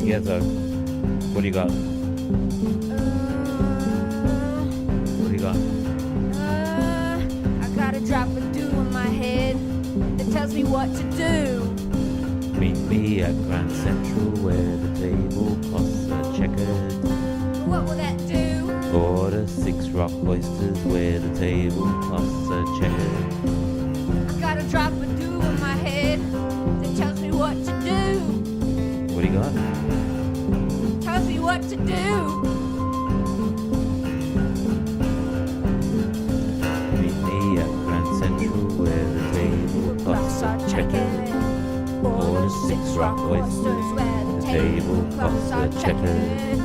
Yeah, so what do you got? What do you got? I got a drop of dew in my head that tells me what to do. Meet me at Grand Central where the tablecloths are checkered. What will that do? Order 6 rock oysters where the tablecloths are checkered. I got a drop of dew in my head that tells me what to do. What do you got? Tells me what to do. Meet me at Grand Central where the tablecloths are checkered. Order 6 rock oysters where the tablecloths are checkered.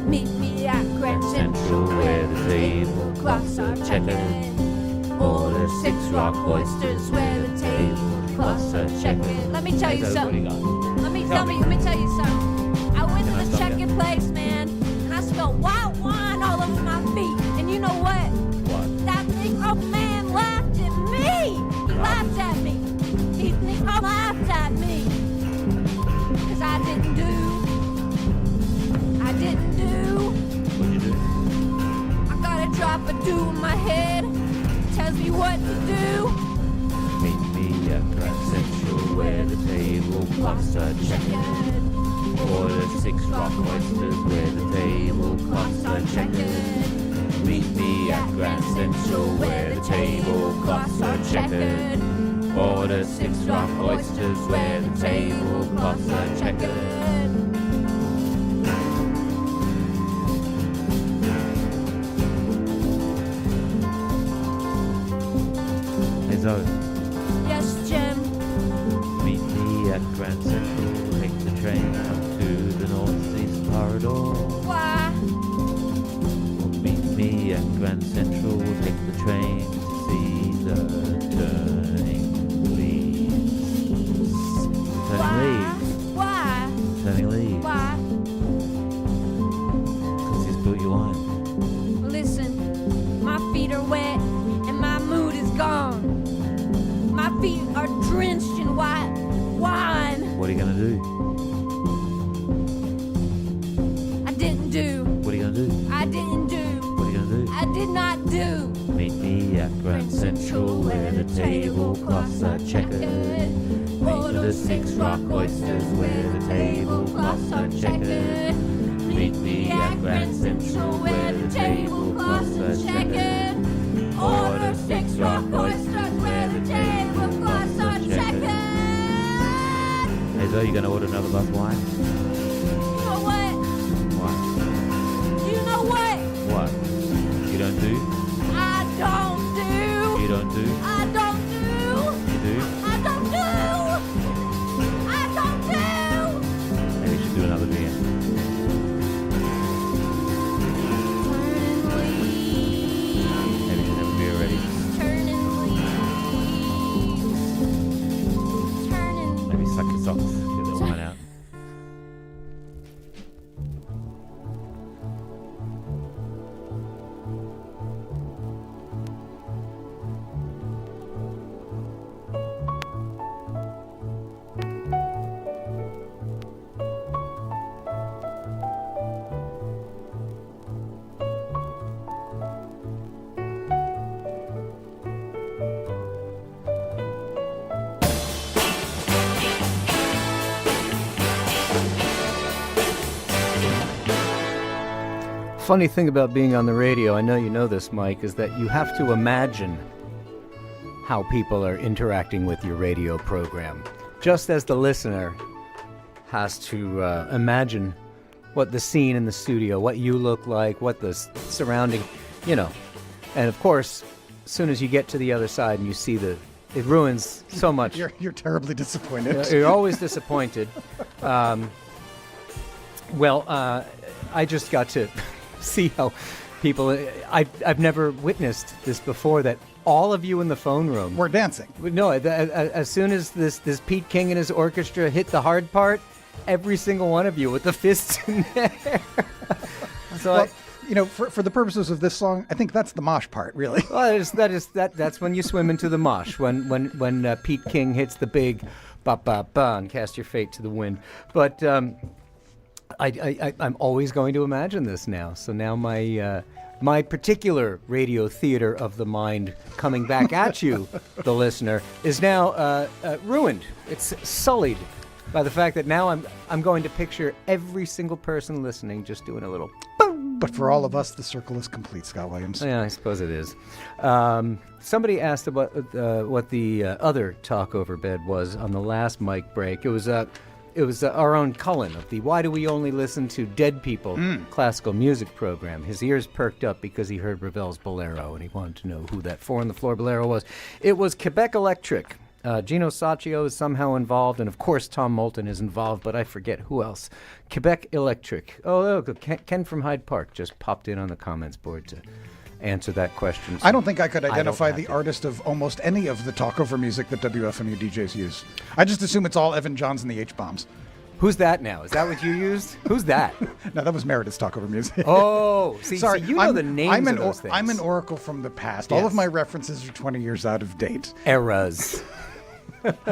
Meet me at Grand Central where the tablecloths are checkered. Order 6 rock oysters where the tablecloths are checkered. Let me tell you What do something. you got? Let me tell you something. I went to this checking place, man, and I smelled wild wine all over my feet. And you know what? What? That Negro man laughed at me. He laughed at me. He laughed at me. 'Cause I didn't do. What'd you do? I got a drop of dew in my head. Tells me what to do. Meet me at Grand Central where the tablecloths are checkered. Order 6 rock oysters where the tablecloths are checkered. Meet me at Grand Central where the tablecloths are checkered. Order 6 rock oysters where the tablecloths are checkered. Hey Zoe, Yes, Jim. meet me at Grand Central. Take the train up to the Northeast Corridor. Why? Meet me at Grand Central. We'll take the train to see the turning leaves. Turning leaves. Why? Turning leaves. Why? Because you spilled your wine. Listen, my feet are wet and my mood is gone. My feet are drenched in white wine. What are you gonna do? I didn't do. What are you gonna do? I didn't do. What are you gonna do? I did not do. Meet me at Grand Central where the tablecloths are checkered. Order 6 rock oysters where the tablecloths are checkered. Meet me at Grand Central where the tablecloths are checkered. Order 6 rock oysters where the tablecloths are checkered. Hey Zoe, you gonna order another glass of wine? You know what? What? You know what? What? You don't do? I don't do. You don't do? I don't do. You do? I don't do. I don't do. Maybe we should do another beer. Turning leaves. Maybe we should have a beer ready. Turning leaves. Turning. Maybe suck your socks. Get that wine out. Funny thing about being on the radio, I know you know this, Mike, is that you have to imagine how people are interacting with your radio program. Just as the listener has to imagine what the scene in the studio, what you look like, what the surrounding, you know. And of course, as soon as you get to the other side and you see it ruins so much. You're terribly disappointed. You're always disappointed. I just got to see how people. I've never witnessed this before. That all of you in the phone room We're dancing. No, as soon as this Pete King and his orchestra hit the hard part, every single one of you with the fists in there. So Well, you know, for the purposes of this song, I think that's the mosh part, really. well, that's when you swim into the mosh. When Pete King hits the big ba ba ba and cast your fate to the wind. But I'm always going to imagine this now. So now my particular radio theater of the mind coming back at you, the listener, is now ruined. It's sullied by the fact that now I'm going to picture every single person listening just doing a little boom. But for all of us, the circle is complete, Scott Williams. Yeah, I suppose it is. Somebody asked about what the other talk over bed was on the last mic break. It was our own Cullen of the Why Do We Only Listen to Dead People classical music program. His ears perked up because he heard Ravel's Bolero, and he wanted to know who that four-on-the-floor Bolero was. It was Quebec Electric. Gino Sacchio is somehow involved, and of course Tom Moulton is involved, but I forget who else. Quebec Electric. Oh, look, Ken from Hyde Park just popped in on the comments board to answer that question. So I don't think I could identify the artist of almost any of the talkover music that WFMU DJs use. I just assume it's all Evan Johns and the H-Bombs. Who's that now? Is that what you used? Who's that? No, that was Meredith's talkover music. Oh, see, Sorry, you know the names of those things. I'm an oracle from the past. Yes. All of my references are 20 years out of date. Eras.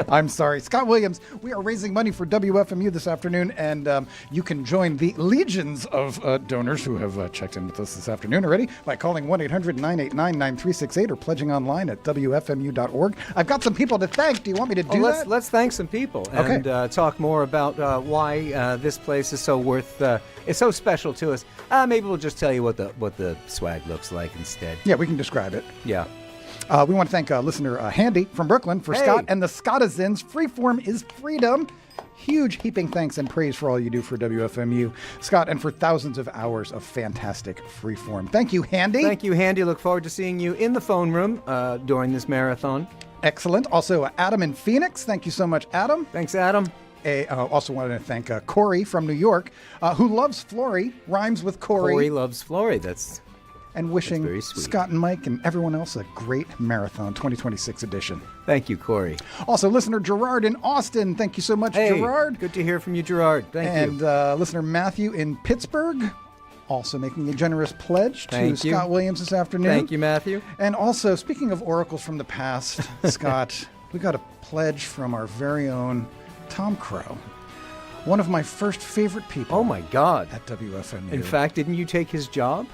I'm sorry. Scott Williams, we are raising money for WFMU this afternoon, and you can join the legions of donors who have checked in with us this afternoon already by calling 1-800-989-9368 or pledging online at WFMU.org. I've got some people to thank. Do you want me to do that? Let's thank some people and talk more about why this place is so worth, it's so special to us. Maybe we'll just tell you what the swag looks like instead. Yeah, we can describe it. Yeah. We want to thank listener Handy from Brooklyn for Scott and the Scottazins. Freeform is freedom. Huge heaping thanks and praise for all you do for WFMU, Scott, and for thousands of hours of fantastic Freeform. Thank you, Handy. Thank you, Handy. Look forward to seeing you in the phone room during this marathon. Excellent. Also, Adam in Phoenix. Thank you so much, Adam. Thanks, Adam. Also wanted to thank Corey from New York, who loves Flory, rhymes with Corey. Corey loves Flory. That's... And wishing Scott and Mike and everyone else a great marathon 2026 edition. Thank you, Corey. Also, listener Gerard in Austin. Thank you so much, Gerard. Good to hear from you, Gerard. Thank you. And listener Matthew in Pittsburgh, also making a generous pledge to Scott Williams this afternoon. Thank you, Matthew. And also, speaking of oracles from the past, Scott, we got a pledge from our very own Tom Crow. One of my first favorite people. Oh, my God. At WFMU. In fact, didn't you take his job?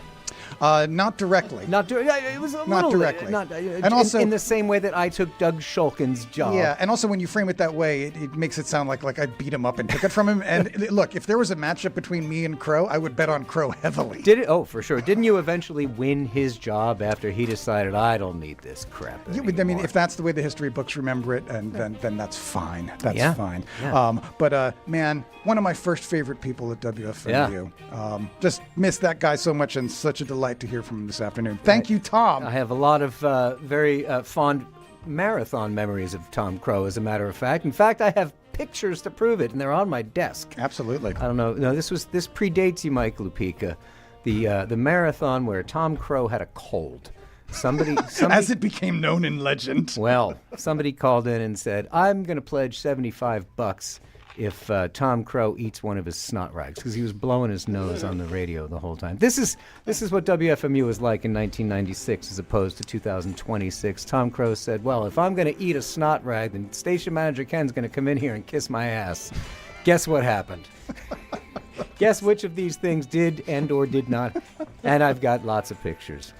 Not directly. It was a not little directly. And also in the same way that I took Doug Shulkin's job. Yeah, and also when you frame it that way, it makes it sound like I beat him up and took it from him. And look, if there was a matchup between me and Crow, I would bet on Crow heavily. Did it? Oh, for sure. Didn't you eventually win his job after he decided I don't need this crap anymore? I mean, if that's the way the history books remember it, and then that's fine. That's fine. Yeah. But man, one of my first favorite people at WFMU. Yeah. Just miss that guy so much, and such a delight to hear from him this afternoon. Thank you, Tom. I have a lot of very fond marathon memories of Tom Crow, as a matter of fact. In fact, I have pictures to prove it, and they're on my desk. Absolutely. I don't know. No, this predates you, Mike Lupica. The marathon where Tom Crow had a cold. Somebody as it became known in legend. Well, somebody called in and said, "I'm going to pledge $75 if Tom Crow eats one of his snot rags," because he was blowing his nose on the radio the whole time. This is what WFMU was like in 1996 as opposed to 2026. Tom Crow said, "Well, if I'm going to eat a snot rag, then station manager Ken's going to come in here and kiss my ass." Guess what happened? Guess which of these things did and or did not? And I've got lots of pictures.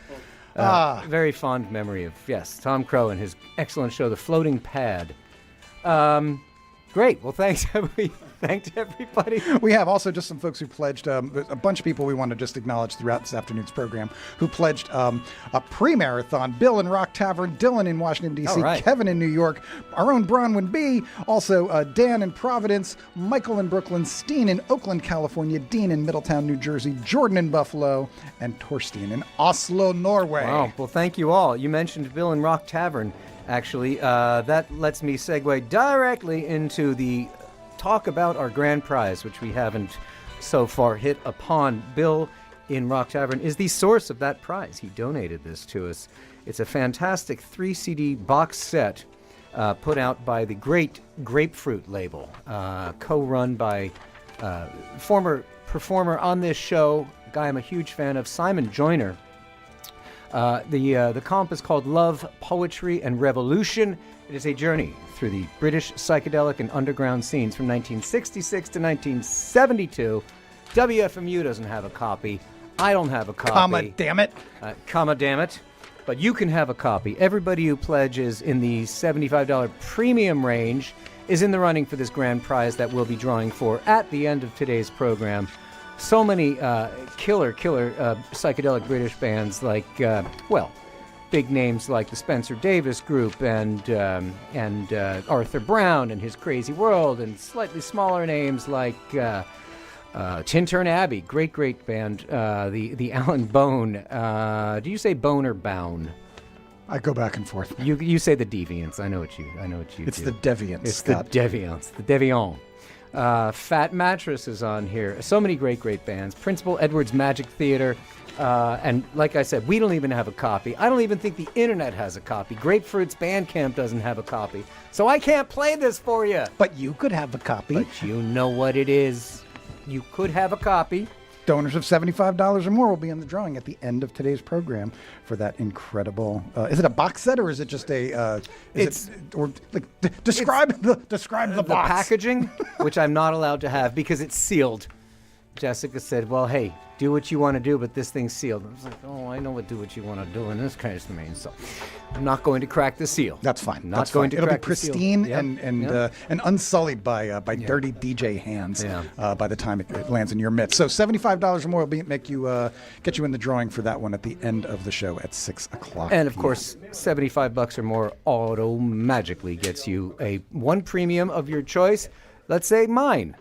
Very fond memory of, Tom Crow and his excellent show, The Floating Pad. Great. Well, thanks. We thanked everybody. We have also just some folks who pledged, a bunch of people we want to just acknowledge throughout this afternoon's program who pledged a pre-marathon. Bill in Rock Tavern, Dylan in Washington, D.C., right. Kevin in New York, our own Bronwyn B., also Dan in Providence, Michael in Brooklyn, Steen in Oakland, California, Dean in Middletown, New Jersey, Jordan in Buffalo, and Torstein in Oslo, Norway. Wow. Well, thank you all. You mentioned Bill in Rock Tavern. Actually, that lets me segue directly into the talk about our grand prize, which we haven't so far hit upon. Bill in Rock Tavern is the source of that prize. He donated this to us. It's a fantastic 3-CD box set put out by the great Grapefruit label, co-run by former performer on this show, a guy I'm a huge fan of, Simon Joyner. The comp is called Love, Poetry, and Revolution. It is a journey through the British psychedelic and underground scenes from 1966 to 1972. WFMU doesn't have a copy. I don't have a copy. Comma, damn it. Comma, damn it. But you can have a copy. Everybody who pledges in the $75 premium range is in the running for this grand prize that we'll be drawing for at the end of today's program. So many killer psychedelic British bands like, big names like the Spencer Davis Group and Arthur Brown and His Crazy World, and slightly smaller names like Tintern Abbey, great band. The Alan Bone. Do you say Bone or Bound? I go back and forth. You say the Deviants. I know what you It's do. the Deviants. It's Scott. the Deviants. The Deviant. Fat Mattress is on here. So many great bands. Principal Edwards Magic Theater. And like I said, we don't even have a copy. I don't even think the internet has a copy. Grapefruit's Bandcamp doesn't have a copy. So I can't play this for you. But you could have a copy. But you know what it is. You could have a copy. Donors of $75 or more will be in the drawing at the end of today's program for that incredible. Is it a box set or is it just a? Describe the box. Packaging, which I'm not allowed to have because it's sealed. Jessica said, "Well, hey, do what you want to do, but this thing's sealed." I was like, "Oh, I know what do what you want to do in this case, so I'm not going to crack the seal." That's fine. Not That's going fine. to It'll be crack the seal. pristine Yep. and unsullied by dirty DJ hands by the time it lands in your midst. So $75 or more will make you get you in the drawing for that one at the end of the show at 6:00. And of course, $75 or more magically gets you one premium of your choice. Let's say mine,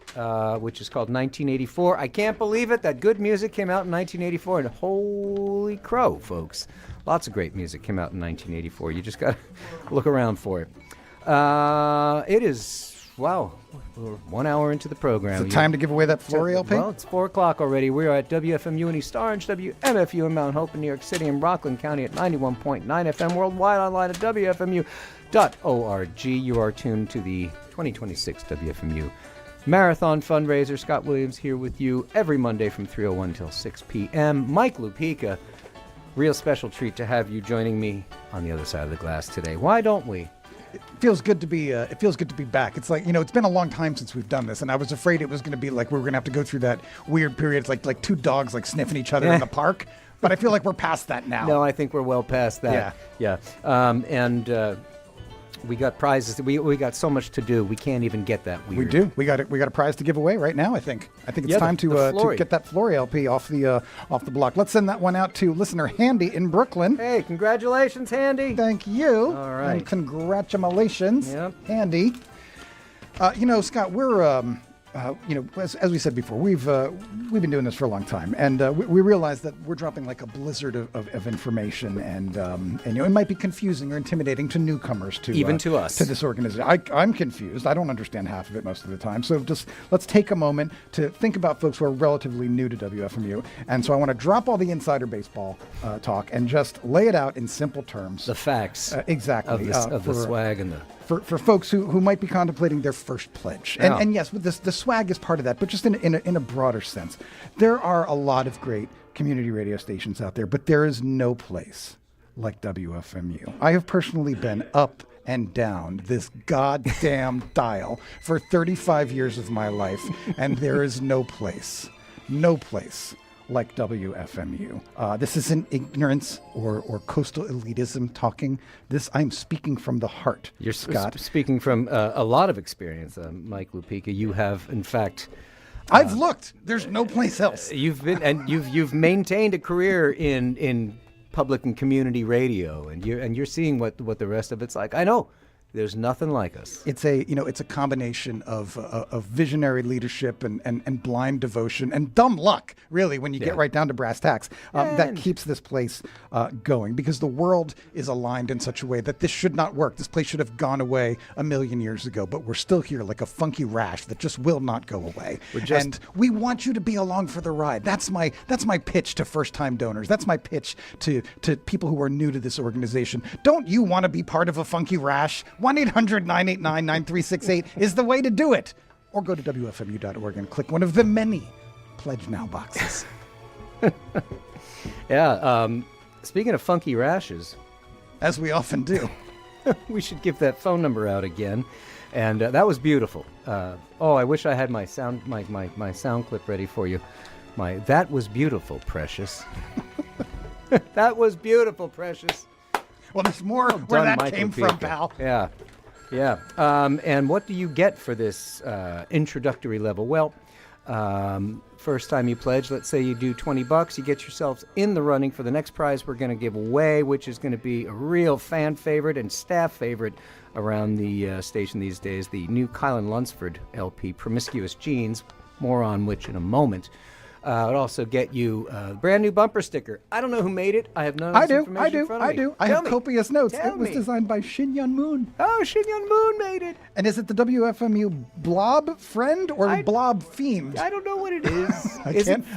which is called 1984. I can't believe it. That good music came out in 1984, and holy crow, folks. Lots of great music came out in 1984. You just got to look around for it. It is, wow, we're 1 hour into the program. Is it time to give away that Flory LP? Well, it's 4 o'clock already. We're at WFMU in East Orange, WMFU in Mount Hope in New York City, and Rockland County at 91.9 FM, worldwide online at WFMU.org. You are tuned to the 2026 WFMU Marathon Fundraiser. Scott Williams here with you every Monday from 3:01 till 6 p.m. Mike Lupica, real special treat to have you joining me on the other side of the glass today. Why don't we? It feels good to be back. It's like, it's been a long time since we've done this, and I was afraid it was going to be like we were going to have to go through that weird period. It's like two dogs like sniffing each other in the park. But I feel like we're past that now. No, I think we're well past that. Yeah. We got prizes. We got so much to do. We can't even get that weird. We do. We got a prize to give away right now. I think it's time to get that Flory LP off the block. Let's send that one out to listener Handy in Brooklyn. Hey, congratulations, Handy. Thank you. All right. And congratulations, Handy. Scott, we're as we said before, we've been doing this for a long time, and we realize that we're dropping like a blizzard of information, and it might be confusing or intimidating to newcomers, to us, to this organization. I'm confused. I don't understand half of it most of the time. So just let's take a moment to think about folks who are relatively new to WFMU, and so I want to drop all the insider baseball talk and just lay it out in simple terms. The facts, exactly, of the swag and the. For folks who might be contemplating their first pledge. And yes, the swag is part of that, but just in a broader sense. There are a lot of great community radio stations out there, but there is no place like WFMU. I have personally been up and down this goddamn dial for 35 years of my life, and there is no place like WFMU. This isn't ignorance or coastal elitism talking. I'm speaking from the heart. You're Scott. Speaking from a lot of experience, Mike Lupica. You have, in fact, I've looked. There's no place else. You've maintained a career in public and community radio, and you're seeing what the rest of it's like. I know. There's nothing like us. It's a combination of visionary leadership and blind devotion and dumb luck, really, when you get right down to brass tacks. That keeps this place going, because the world is aligned in such a way that this should not work. This place should have gone away a million years ago, but we're still here like a funky rash that just will not go away. And we want you to be along for the ride. That's my pitch to first-time donors. That's my pitch to people who are new to this organization. Don't you want to be part of a funky rash? 1-800-989-9368 is the way to do it. Or go to WFMU.org and click one of the many Pledge Now boxes. Speaking of funky rashes. As we often do. We should give that phone number out again. And that was beautiful. I wish I had my sound clip ready for you. That was beautiful, Precious. That was beautiful, Precious. Well, there's more where that came from, pal. Yeah. And what do you get for this introductory level? Well, first time you pledge, let's say you do $20, you get yourselves in the running for the next prize we're going to give away, which is going to be a real fan favorite and staff favorite around the station these days, the new Kylan Lunsford LP, Promiscuous Jeans, more on which in a moment. It'll also get you a brand new bumper sticker. I don't know who made it. I have no information in front of me. I have copious notes. Tell it was me. designed by Shin Yun Moon. Oh, Shin Yun Moon made it. And is it the WFMU blob friend or blob fiend? I don't know what it is.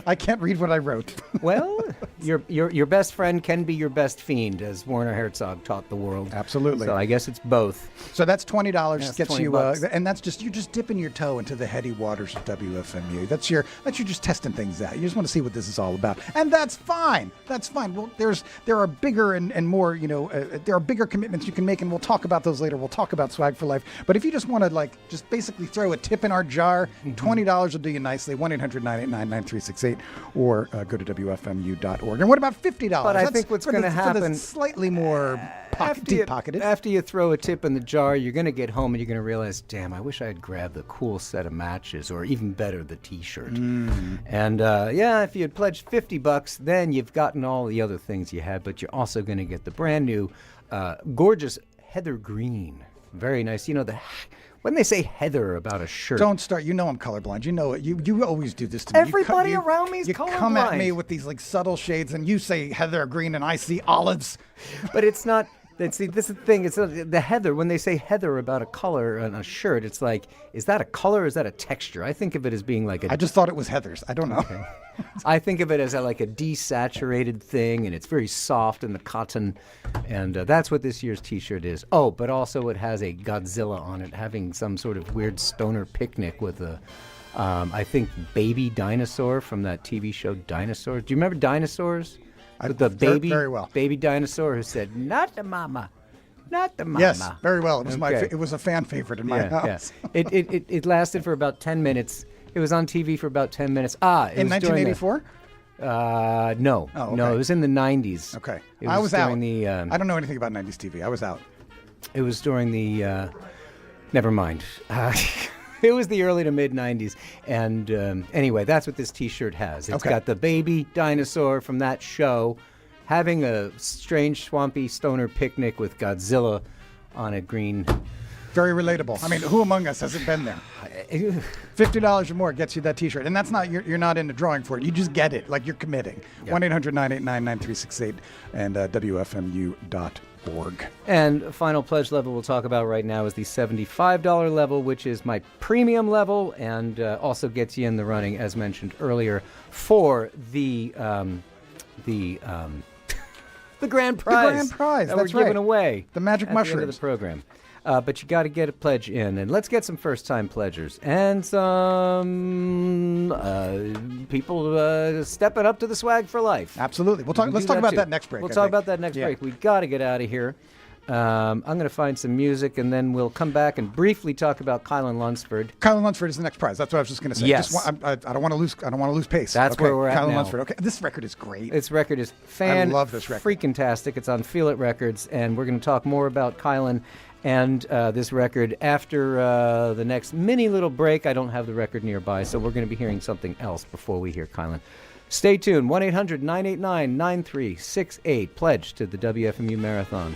I can't read what I wrote. Well, your best friend can be your best fiend, as Werner Herzog taught the world. Absolutely. So I guess it's both. So that's $20. That's Gets $20. you, and that's just you're just dipping your toe into the heady waters of WFMU. That's you're just testing things out. You just want to see what this is all about, and that's fine. That's fine. Well, there are bigger and more. There are bigger commitments you can make, and we'll talk about those later. We'll talk about Swag for Life. But if you just want to just basically throw a tip in our jar, $20 will do you nicely. 1-800-989-9368, or go to WFMU.org. And what about $50? But I think what's going to happen slightly more deep-pocketed. After you throw a tip in the jar, you're going to get home and you're going to realize, damn, I wish I had grabbed the cool set of matches, or even better, the T-shirt. And if you had pledged $50, then you've gotten all the other things you had, but you're also going to get the brand new, gorgeous heather green. Very nice. When they say heather about a shirt. Don't start. You know I'm colorblind. You know it. You always do this to me. Everybody around me is colorblind. You come at me with these subtle shades, and you say heather green, and I see olives. But it's not. See, this is the thing. It's the heather. When they say heather about a color on a shirt, it's like, is that a color or is that a texture? I think of it as being like a... I just thought it was heathers. I don't know. Okay. I think of it as like a desaturated thing, and it's very soft in the cotton, and that's what this year's T-shirt is. Oh, but also it has a Godzilla on it, having some sort of weird stoner picnic with a, I think, baby dinosaur from that TV show Dinosaurs. Do you remember Dinosaurs? With the very well. baby dinosaur who said, "Not the mama, not the mama." Yes, very well. It was Okay. It was a fan favorite in my house. Yeah. It lasted for about 10 minutes. It was on TV for about 10 minutes. In 1984? No. Oh, okay. No, it was in the 90s. Okay. I was out. during the. I don't know anything about 90s TV. I was out. It was during the. Never mind. It was the early to mid 90s. And anyway, that's what this T-shirt has. It's got the baby dinosaur from that show having a strange, swampy stoner picnic with Godzilla on a green. Very relatable. I mean, who among us hasn't been there? $50 or more gets you that T-shirt, and that's not you're not in the drawing for it. You just get it, like you're committing. 1-800-989-9368 and WFMU.org. And final pledge level we'll talk about right now is the $75 level, which is my premium level, and also gets you in the running, as mentioned earlier, for the grand prize. The grand prize. That That's we're right. giving away. The magic at the end of mushrooms. the program. But you got to get a pledge in, and let's get some first-time pledgers and some people stepping up to the swag for life. Absolutely. Let's talk about that next break. We'll talk about that next break. We got to get out of here. I'm going to find some music, and then we'll come back and briefly talk about Kylan Lunsford. Kylan Lunsford is the next prize. That's what I was just going to say. Yes. I don't want to lose. I don't want to lose pace. That's where we're at Kylan now. Lunsford. Okay. This record is great. This record is I love this record. freaking-tastic. It's on Feel It Records, and we're going to talk more about Kylan and this record after the next mini little break. I don't have the record nearby, so we're going to be hearing something else before we hear Kylan. Stay tuned. 1-800-989-9368. Pledge to the WFMU Marathon.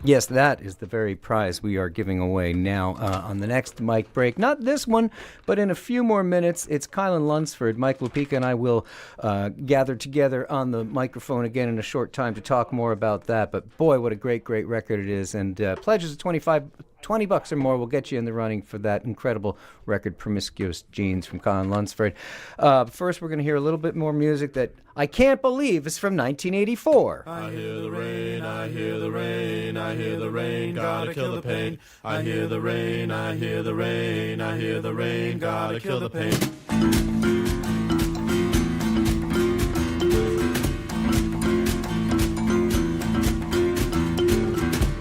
Yes, that is the very prize we are giving away now on the next mic break. Not this one, but in a few more minutes. It's Kylan Lunsford. Mike Lupica and I will gather together on the microphone again in a short time to talk more about that. But boy, what a great, great record it is. And pledges of $20 or more will get you in the running for that incredible record, Promiscuous Jeans, from Kylan Lunsford. First, we're going to hear a little bit more music that I can't believe is from 1984. I hear the rain, I hear the rain, I hear the rain, gotta kill the pain. I hear the rain, I hear the rain, I hear the rain, gotta kill the pain.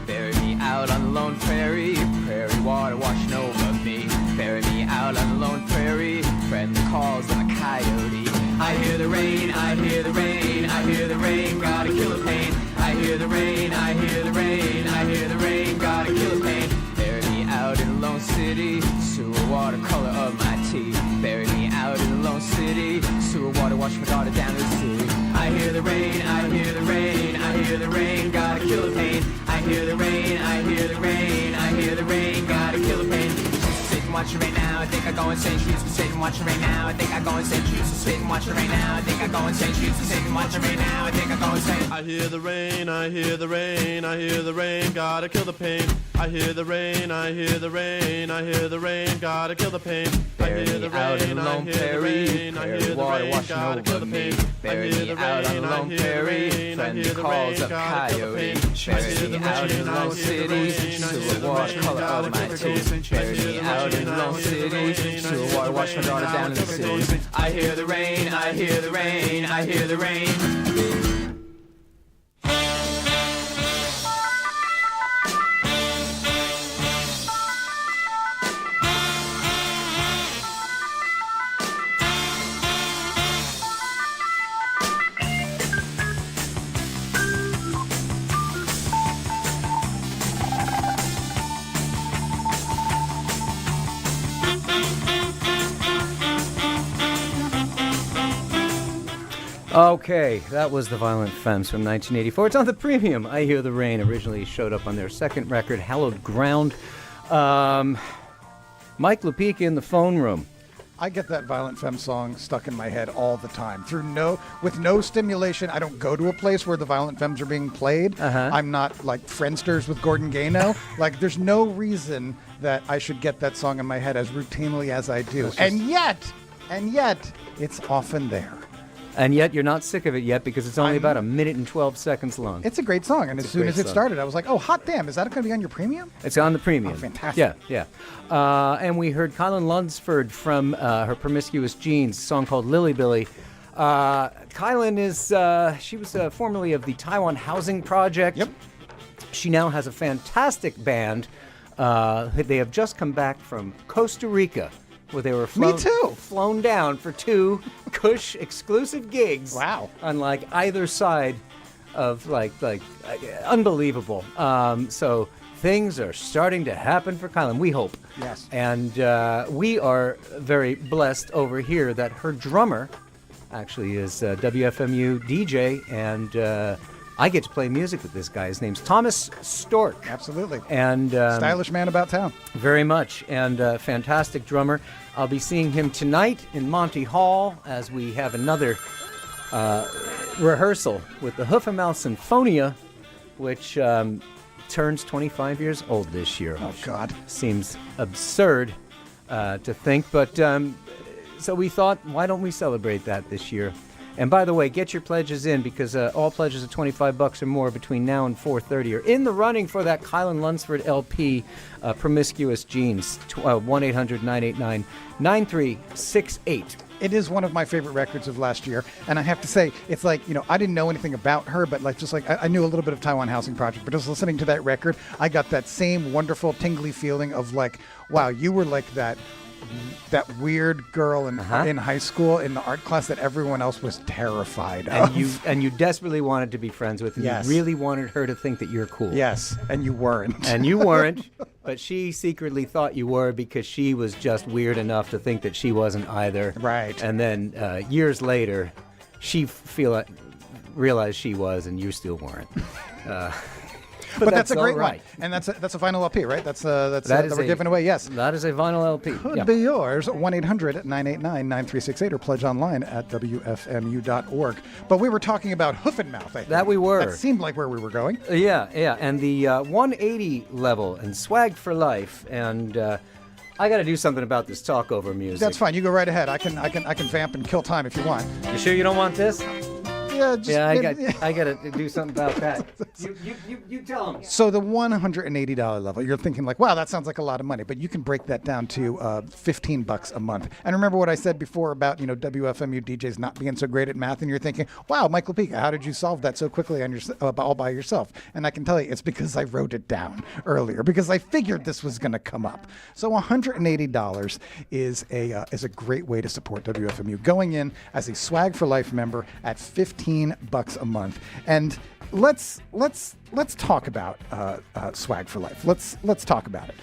Bury me out on the lone prairie, prairie water washing over me. Bury me out on the lone prairie, friendly calls of a coyote. I hear the rain, I hear the rain, I hear the rain, gotta kill the pain. I hear the rain, I hear the rain, I hear the rain, gotta kill the pain. Bury me out in a lone city, sewer water color of my tea. Bury me out in a lone city, sewer water wash my daughter down to the sea. I hear the rain, I hear the rain, I hear the rain, gotta kill the pain. I hear the rain, I hear the rain, I hear the rain, gotta kill the pain. Watching right now, I think I go insane. She's sitting watching right now. I think I go insane. She's sitting watching right now. I think I go insane. She's sitting watching right now. I think I go insane. I hear the rain, I hear the rain, I hear the rain, gotta kill the pain. I hear the rain, I hear the rain, I hear the rain, gotta kill the pain. I hear the rain, I hear the rain, I hear the rain, gotta kill the pain. Bury me out on the lone prairie, friendly calls of coyote. Bury me out in the lone city, sewer water color of my teeth. Bury me out in the lone city, sewer water wash my daughter down in the sea. I hear the rain, I hear the rain, I hear the rain. Okay, that was the Violent Femmes from 1984. It's on the premium. I Hear the Rain originally showed up on their second record, Hallowed Ground. Mike Lupica in the phone room. I get that Violent Femme song stuck in my head all the time. With no stimulation. I don't go to a place where the Violent Femmes are being played. I'm not like Friendsters with Gordon Gano. Like, there's no reason that I should get that song in my head as routinely as I do. And yet, it's often there. And yet you're not sick of it yet because it's only about a minute and 12 seconds long. It's a great song, and as soon as it started, I was like, oh, hot damn, is that going to be on your premium? It's on the premium. Oh, fantastic. Yeah. And we heard Kylan Lunsford from her Promiscuous Jeans, a song called Lily Billy. Kylan is, she was formerly of the Taiwan Housing Project. Yep. She now has a fantastic band. They have just come back from Costa Rica, where they were flown down for 2 Kush exclusive gigs. Wow. On like either side of like unbelievable. So things are starting to happen for Kylan, we hope. Yes. And we are very blessed over here that her drummer actually is WFMU DJ, and I get to play music with this guy. His name's Thomas Stork. Absolutely. And stylish man about town. Very much, and fantastic drummer. I'll be seeing him tonight in Monty Hall as we have another rehearsal with the Hoof and Mouth Sinfonia, which turns 25 years old this year. Oh, God. Seems absurd to think, but so we thought, why don't we celebrate that this year? And by the way, get your pledges in because all pledges of $25 or more between now and 4:30 are in the running for that Kylan Lunsford LP, Promiscuous Jeans, 1-800-989-9368. It is one of my favorite records of last year, and I have to say, it's like, I didn't know anything about her, but I knew a little bit of Taiwan Housing Project, but just listening to that record, I got that same wonderful tingly feeling of like, wow, you were like that weird girl in high school in the art class that everyone else was terrified of. And you desperately wanted to be friends with, and yes. You really wanted her to think that you're cool. Yes, and you weren't. And you weren't, but she secretly thought you were because she was just weird enough to think that she wasn't either. Right. And then years later, she realized she was, and you still weren't. But that's a all great right. one. And that's a vinyl LP, right? That is we're giving away, yes. That is a vinyl LP. Could be yours. 1-800-989-9368 or pledge online at WFMU.org. But we were talking about hoof and mouth, I think. That we were. That seemed like where we were going. Yeah. And the 180 level and swag for life. And I got to do something about this talkover music. That's fine. You go right ahead. I can vamp and kill time if you want. You sure you don't want this? Yeah, I got to do something about that. You tell them. So the $180 level, you're thinking like, wow, that sounds like a lot of money, but you can break that down to $15 a month. And remember what I said before about WFMU DJs not being so great at math, and you're thinking, wow, Michael Pika, how did you solve that so quickly on all by yourself? And I can tell you, it's because I wrote it down earlier because I figured this was going to come up. So $180 is a great way to support WFMU. Going in as a Swag for Life member at $15 a month. And let's talk about Swag for Life. Let's talk about it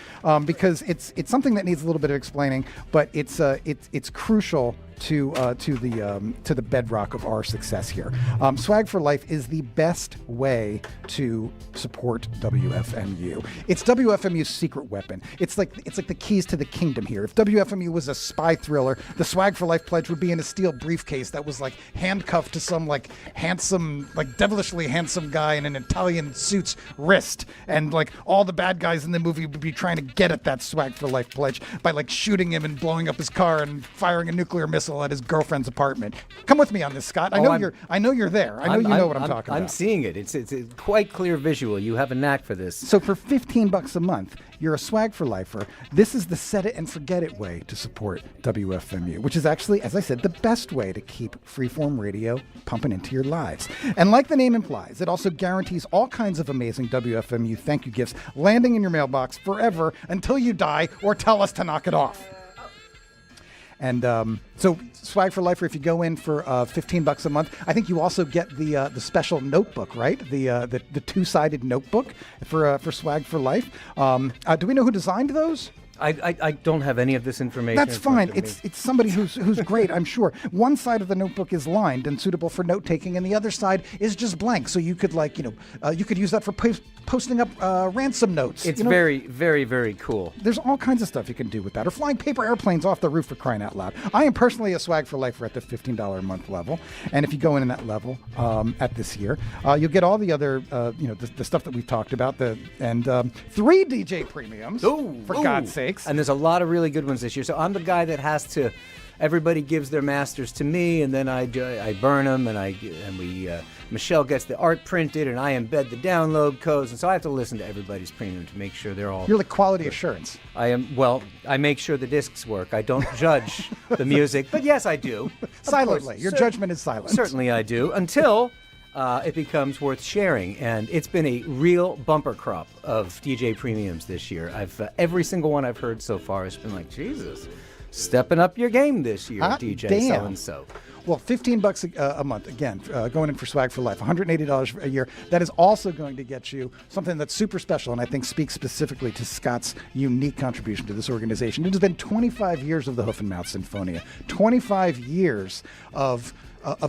because it's something that needs a little bit of explaining, but it's crucial to the bedrock of our success here. Swag for Life is the best way to support WFMU. It's WFMU's secret weapon. It's like the keys to the kingdom here. If WFMU was a spy thriller, the Swag for Life pledge would be in a steel briefcase that was like handcuffed to some like handsome, like devilishly handsome guy in an Italian suit's wrist, and like all the bad guys in the movie would be trying to get at that Swag for Life pledge by like shooting him and blowing up his car and firing a nuclear missile at his girlfriend's apartment. Come with me on this, Scott. I know you're there. I know you know what I'm talking about. I'm seeing it. It's a quite clear visual. You have a knack for this. So for $15 a month, you're a Swag for Lifer. This is the set it and forget it way to support WFMU, which is actually, as I said, the best way to keep freeform radio pumping into your lives. And like the name implies, it also guarantees all kinds of amazing WFMU thank you gifts landing in your mailbox forever until you die or tell us to knock it off. And so Swag for Lifer, if you go in for $15 a month, I think you also get the special notebook, right? The two-sided notebook for Swag for Life. Do we know who designed those? I don't have any of this information. That's fine. It's somebody who's great, I'm sure. One side of the notebook is lined and suitable for note taking, and the other side is just blank. So you could you could use that for posting up ransom notes. It's very, very, very cool. There's all kinds of stuff you can do with that, or flying paper airplanes off the roof, for crying out loud. I am personally a Swag for Lifer at the $15 a month level, and if you go in that level at this year, you'll get all the other the stuff that we've talked about, and 3 DJ premiums. For God's sake. And there's a lot of really good ones this year. So I'm the guy that has to. Everybody gives their masters to me, and then I burn them, and Michelle gets the art printed, and I embed the download codes, and so I have to listen to everybody's premium to make sure they're all. You're like quality assurance. I make sure the discs work. I don't judge the music, but yes, I do. Silently, your judgment is silent. Certainly, I do until. It becomes worth sharing, and it's been a real bumper crop of DJ premiums this year. Every single one I've heard so far has been like, Jesus, stepping up your game this year, DJ so-and-so. Well, $15 a month, again, going in for Swag for Life, $180 a year. That is also going to get you something that's super special, and I think speaks specifically to Scott's unique contribution to this organization. It has been 25 years of the Hoof and Mouth Sinfonia, 25 years of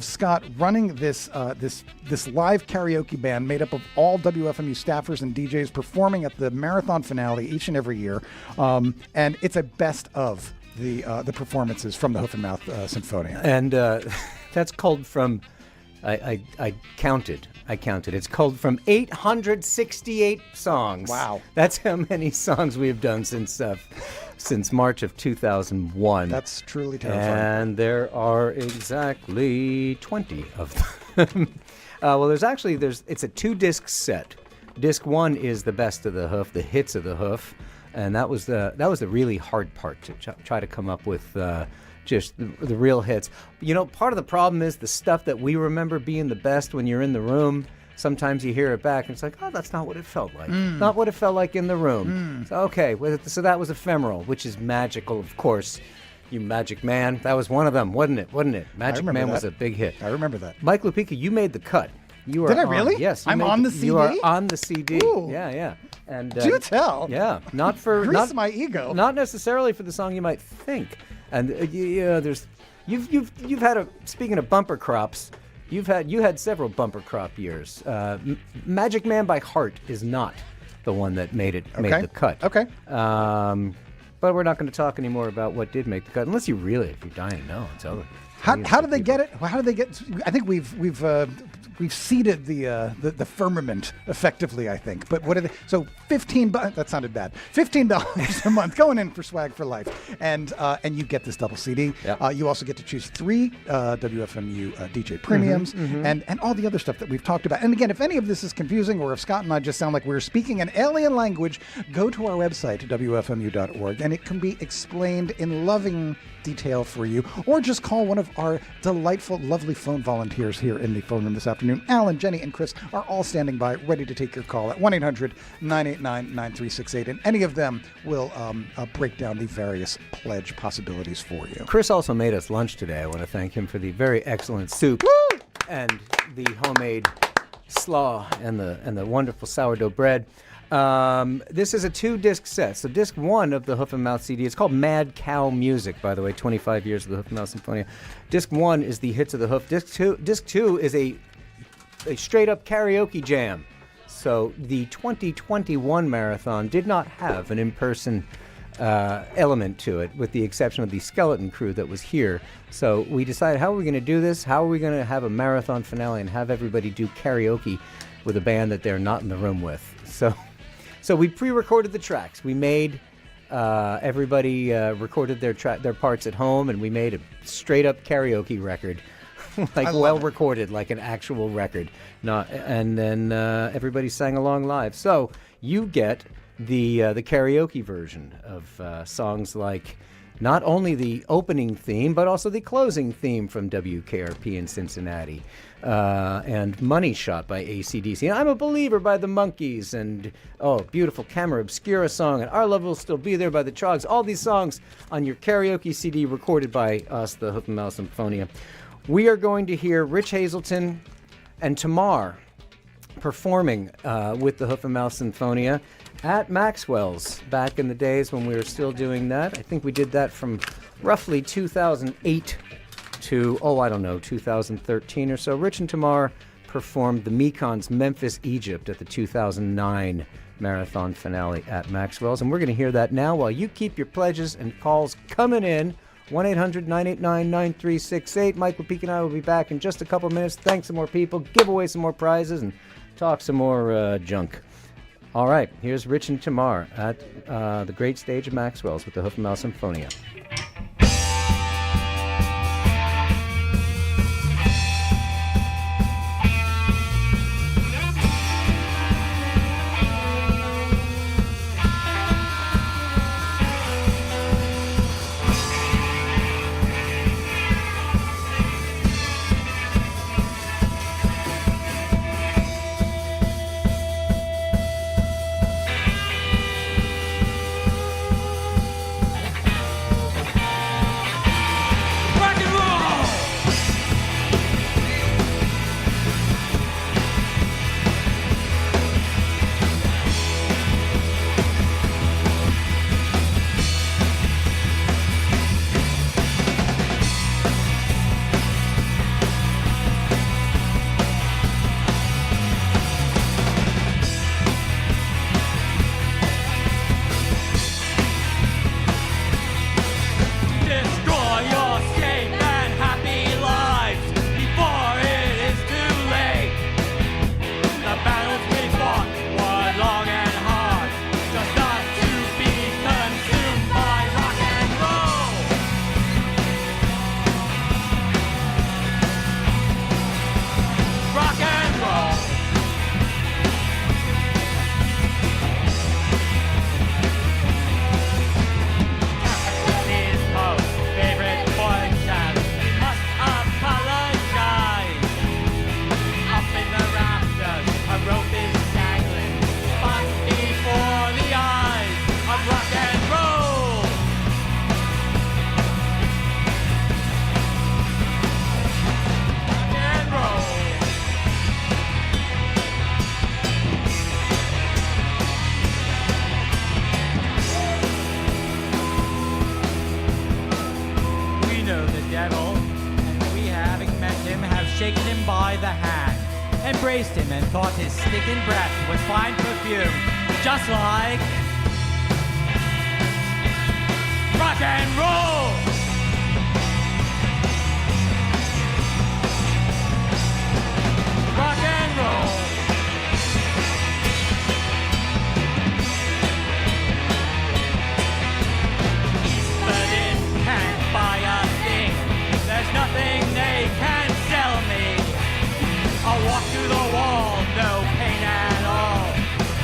Scott running this live karaoke band made up of all WFMU staffers and DJs performing at the marathon finale each and every year, and it's a best of the performances from the Hoof and Mouth Sinfonia. And that's culled from. I counted. It's culled from 868 songs. Wow, that's how many songs we have done since March of 2001. That's truly terrifying. And there are exactly 20 of them. It's a 2-disc set. Disc 1 is the best of the Hoof, the hits of the Hoof, and that was the really hard part to try to come up with just the real hits. Part of the problem is the stuff that we remember being the best when you're in the room. Sometimes you hear it back and it's like, oh, that's not what it felt like. Not what it felt like in the room. So, okay, so that was ephemeral, which is magical, of course. You Magic Man, that was one of them, wasn't it? Magic Man was a big hit. I remember that. Mike Lupica, you made the cut. Did I really? Yes. I'm on the CD? You are on the CD. Ooh. Yeah. And do tell. Yeah, not for Grease my ego. Not necessarily for the song you might think. And there's you've had speaking of bumper crops, You had several bumper crop years. Magic Man by Heart is not the one that made the cut. Okay. But we're not going to talk anymore about what did make the cut, unless if you're dying to know. Tell them. How did they get it? How did they get? I think we've seeded the firmament effectively. I think. But what are they? So $15. That sounded bad. $15 a month going in for swag for life, and you get this double CD. Yep. You also get to choose 3 WFMU DJ premiums and all the other stuff that we've talked about. And again, if any of this is confusing, or if Scott and I just sound like we're speaking an alien language, go to our website WFMU.org, and it can be explained in loving detail for you, or just call one of our delightful, lovely phone volunteers here in the phone room this afternoon. Alan, Jenny, and Chris are all standing by, ready to take your call at 1-800-989-9368, and any of them will break down the various pledge possibilities for you. Chris also made us lunch today. I want to thank him for the very excellent soup. Woo! And the homemade slaw and the wonderful sourdough bread. This is a 2-disc set. So disc 1 of the Hoof and Mouth CD, it's called Mad Cow Music, by the way, 25 years of the Hoof and Mouth Symphonia. Disc 1 is the hits of the Hoof. Disc 2 is a straight-up karaoke jam. So the 2021 marathon did not have an in-person element to it, with the exception of the skeleton crew that was here. So we decided, how are we going to do this? How are we going to have a marathon finale and have everybody do karaoke with a band that they're not in the room with? So we pre-recorded the tracks. We made everybody recorded their parts at home, and we made a straight-up karaoke record, like well recorded, like an actual record. And then everybody sang along live. So you get the karaoke version of songs like not only the opening theme, but also the closing theme from WKRP in Cincinnati, and Money Shot by AC/DC, and I'm a Believer by the Monkees, and beautiful Camera Obscura song, and Our Love Will Still Be There by the Trogs. All these songs on your karaoke CD recorded by us, the Hoof and Mouth Symphonia. We are going to hear Rich Hazelton and Tamar performing with the Hoof and Mouth Symphonia at Maxwell's back in the days when we were still doing that. I think we did that from roughly 2008 to, 2013 or so. Rich and Tamar performed the Mekon's Memphis, Egypt at the 2009 marathon finale at Maxwell's. And we're going to hear that now while you keep your pledges and calls coming in. 1-800-989-9368. Mike LePeak and I will be back in just a couple minutes. Thank some more people, give away some more prizes, and talk some more junk. All right, here's Rich and Tamar at the great stage of Maxwell's with the Hoof and Mouth Symphonia. shaken him by the hand, embraced him and thought his stinking breath was fine perfume, just like rock and roll. Rock and roll. But it can't buy a thing. There's nothing they can sell me. I'll walk through the wall, no pain at all.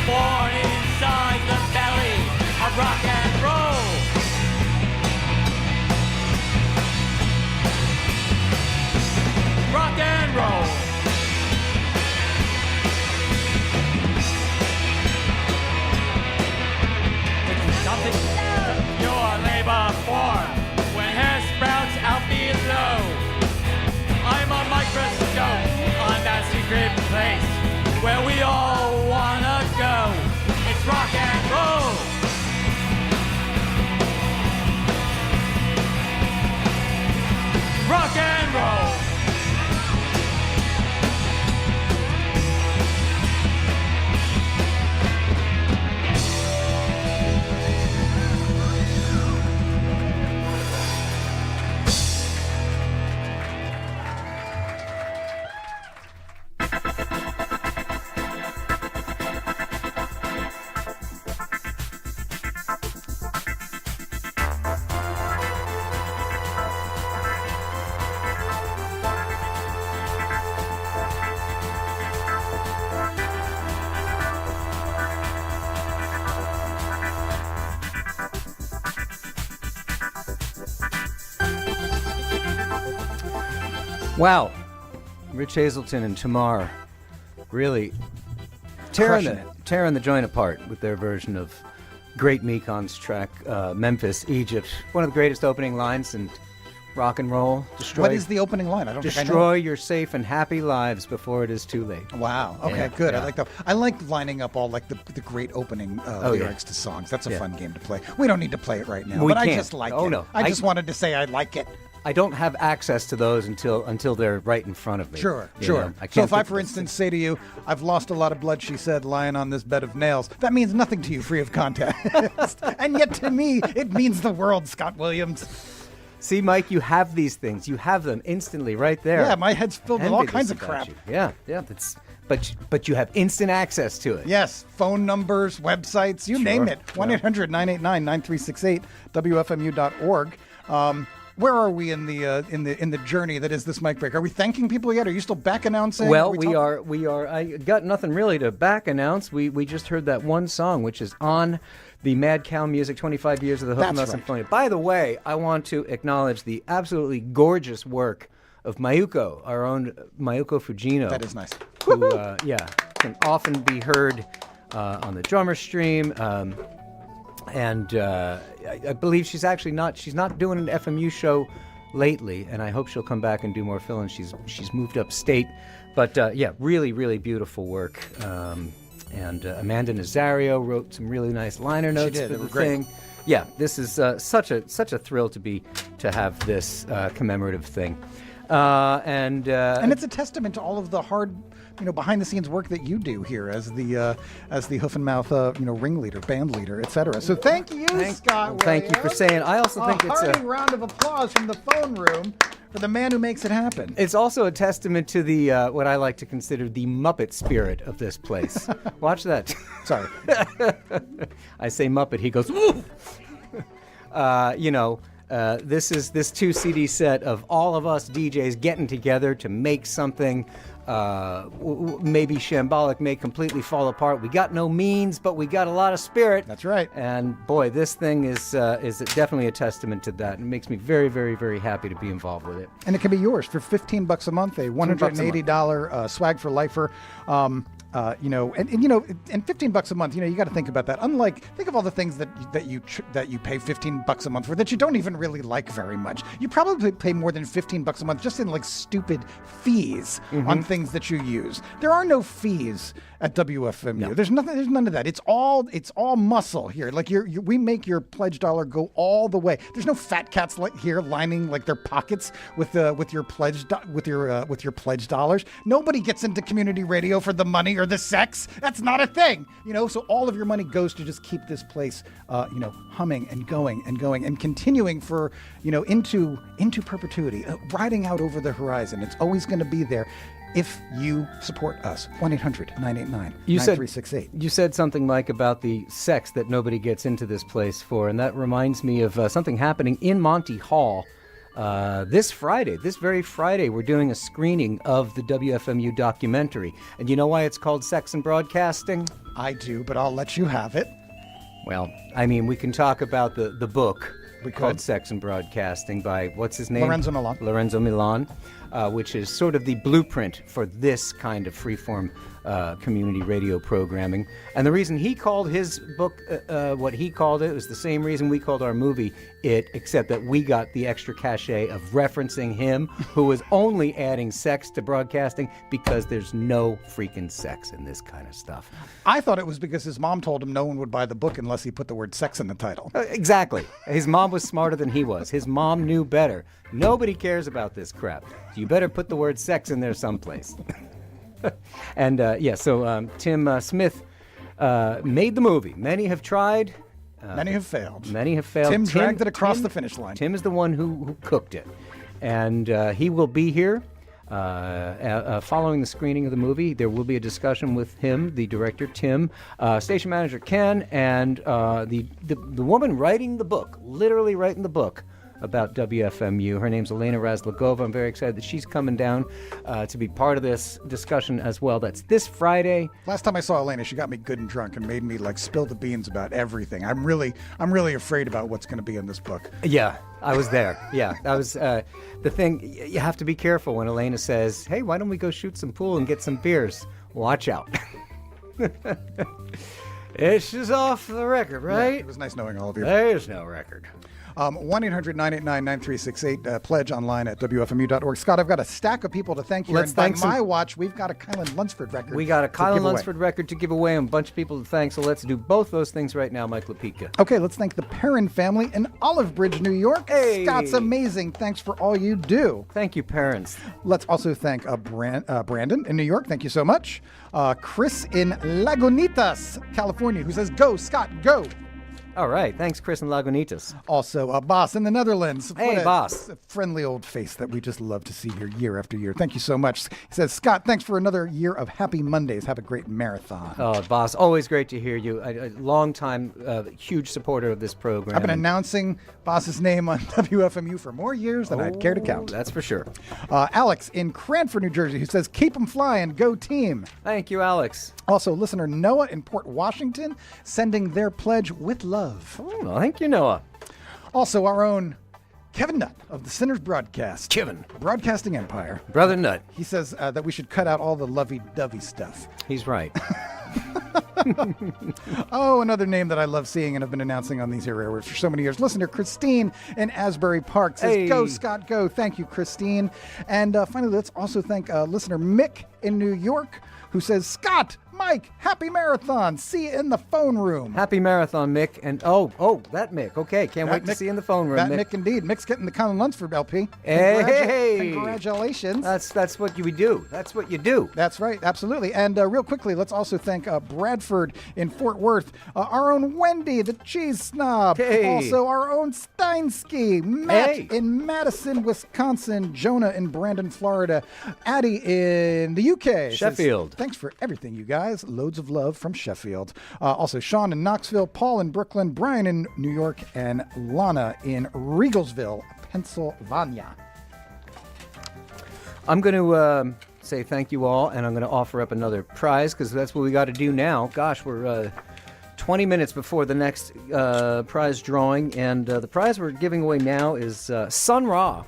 Born inside the belly of rock and roll. Rock and roll. Something your labor form when hair sprouts out below. I'm a microscope on that secret place where we all wanna go. It's rock and roll. Rock and roll. Wow. Rich Hazelton and Tamar really tearing the joint apart with their version of Great Mekon's track, Memphis, Egypt. One of the greatest opening lines in rock and roll. What is the opening line? I don't think I know. Destroy your safe and happy lives before it is too late. Wow. Okay, Yeah, good. yeah. I like that. I like lining up all like the great opening lyrics to songs. That's a fun game to play. We don't need to play it right now, We but I can't. just like Oh, it. no. I just wanted to say I like it. I don't have access to those until they're right in front of me. Sure, You sure. know, I So can't if I, think for of instance, say to you, I've lost a lot of blood, she said, lying on this bed of nails, that means nothing to you, free of context. And yet to me, it means the world, Scott Williams. See, Mike, you have these things. You have them instantly right there. Yeah, my head's filled with all Envious kinds of about crap. you. Yeah. But you have instant access to it. Yes, phone numbers, websites, you name it. 1-800-989-9368, WFMU.org. Where are we in the journey that is this mic break? Are we thanking people yet? Are you still back announcing? Well, we are. I got nothing really to back announce. We just heard that one song, which is on the Mad Cow Music 25 Years of the Hook and That's Less right. Symphonia. By the way, I want to acknowledge the absolutely gorgeous work of Mayuko, our own Mayuko Fujino. That is nice. Who, can often be heard on the drummer stream. And I believe she's not doing an FMU show lately, and I hope she'll come back and do more fill-ins. She's moved upstate, but really, really beautiful work. And Amanda Nazario wrote some really nice liner notes did. for They the were great. thing. Yeah, this is such a thrill to have this commemorative thing, and it's a testament to all of the hard, behind-the-scenes work that you do here as the Hoof and Mouth, ringleader, band leader, etc. So thank you, Scott. thank you for Williams. saying. I also think it's hearty round of applause from the phone room for the man who makes it happen. It's also a testament to the what I like to consider the Muppet spirit of this place. Watch that. Sorry. I say Muppet, he goes, woo! This 2 CD set of all of us DJs getting together to make something maybe shambolic, may completely fall apart. We got no means, but we got a lot of spirit. That's right. And boy, this thing is definitely a testament to that. It makes me very, very, very happy to be involved with it. And it can be yours for $15 a month, a $180 swag for lifer. and $15 a month, you got to think about that. Think of all the things that you pay $15 a month for that you don't even really like very much. You probably pay more than $15 a month just in like stupid fees on things that you use. There are no fees at WFMU. No. There's none of that. It's all muscle here. Like we make your pledge dollar go all the way. There's no fat cats here lining like their pockets with your pledge dollars. Nobody gets into community radio for the money or the sex. That's not a thing. So all of your money goes to just keep this place humming and going and continuing for into perpetuity, riding out over the horizon. It's always going to be there if you support us. 1-800-989-9368. You said something, Mike, about the sex that nobody gets into this place for, and that reminds me of something happening in Monty Hall this very Friday. We're doing a screening of the WFMU documentary. And you know why it's called Sex and Broadcasting? I do, but I'll let you have it. Well, I mean, we can talk about the book called could. Sex and Broadcasting by, what's his name? Lorenzo Milan. Which is sort of the blueprint for this kind of freeform community radio programming. And the reason he called his book what he called it was the same reason we called our movie It, except that we got the extra cachet of referencing him, who was only adding sex to broadcasting because there's no freaking sex in this kind of stuff. I thought it was because his mom told him no one would buy the book unless he put the word sex in the title. Exactly. His mom was smarter than he was. His mom knew better. Nobody cares about this crap. You better put the word sex in there someplace. And so Tim Smith made the movie. Many have tried. Many have failed. Tim dragged it across the finish line. Tim is the one who cooked it. And he will be here following the screening of the movie. There will be a discussion with him, the director, Tim, station manager, Ken, and the woman writing the book, literally writing the book about WFMU. Her name's Elena Razlogova. I'm very excited that she's coming down to be part of this discussion as well. That's this Friday. Last time I saw Elena, she got me good and drunk and made me spill the beans about everything. I'm really afraid about what's going to be in this book. Yeah, I was there. Yeah, that was the thing. You have to be careful when Elena says, "Hey, why don't we go shoot some pool and get some beers?" Watch out. It's just off the record, right? Yeah, it was nice knowing all of you. There's no record. 1-800-989-9368. Pledge online at WFMU.org. Scott, I've got a stack of people to thank you. Let's thank my watch, we've got a Kylan Lunsford record. We got a Kylan Lunsford record to give away and a bunch of people to thank. So let's do both those things right now, Mike Lepika. Okay, let's thank the Perrin family in Olive Bridge, New York. Hey. Scott's amazing. Thanks for all you do. Thank you, parents. Let's also thank Brandon in New York. Thank you so much. Chris in Lagunitas, California, who says, "Go, Scott, go." All right. Thanks, Chris and Lagunitas. Also, Boss in the Netherlands. Hey, Boss. A friendly old face that we just love to see here year after year. Thank you so much. He says, Scott, thanks for another year of happy Mondays. Have a great marathon. Oh, Boss, always great to hear you. A long-time, huge supporter of this program. I've been announcing Boss's name on WFMU for more years than I'd care to count. That's for sure. Alex in Cranford, New Jersey, who says, keep 'em flying. Go team. Thank you, Alex. Also, listener Noah in Port Washington, sending their pledge with love. Oh, thank you, Noah. Also, our own Kevin Nutt of the Sinners Broadcast. Kevin. Broadcasting Empire. Brother Nutt. He says that we should cut out all the lovey-dovey stuff. He's right. Oh, another name that I love seeing and have been announcing on these here airwaves for so many years. Listener Christine in Asbury Park says, Hey. Go, Scott, go. Thank you, Christine. And finally, let's also thank listener Mick in New York, who says, Scott, Mike, happy marathon. See you in the phone room. Happy marathon, Mick. And that Mick. Okay, can't wait to see you in the phone room, That Mick. Mick indeed. Mick's getting the Colin Lunsford LP. Hey. Congratulations. That's what we do. That's what you do. That's right, absolutely. And real quickly, let's also thank Bradford in Fort Worth, our own Wendy, the cheese snob. Hey. Also, our own Steinsky, Matt Hey. in Madison, Wisconsin, Jonah in Brandon, Florida, Addie in the UK. Sheffield. Says, thanks for everything, you guys. Loads of love from Sheffield. Also, Sean in Knoxville, Paul in Brooklyn, Brian in New York, and Lana in Regalsville, Pennsylvania. I'm going to say thank you all, and I'm going to offer up another prize because that's what we got to do now. Gosh, we're 20 minutes before the next prize drawing, and the prize we're giving away now is Sun Ra.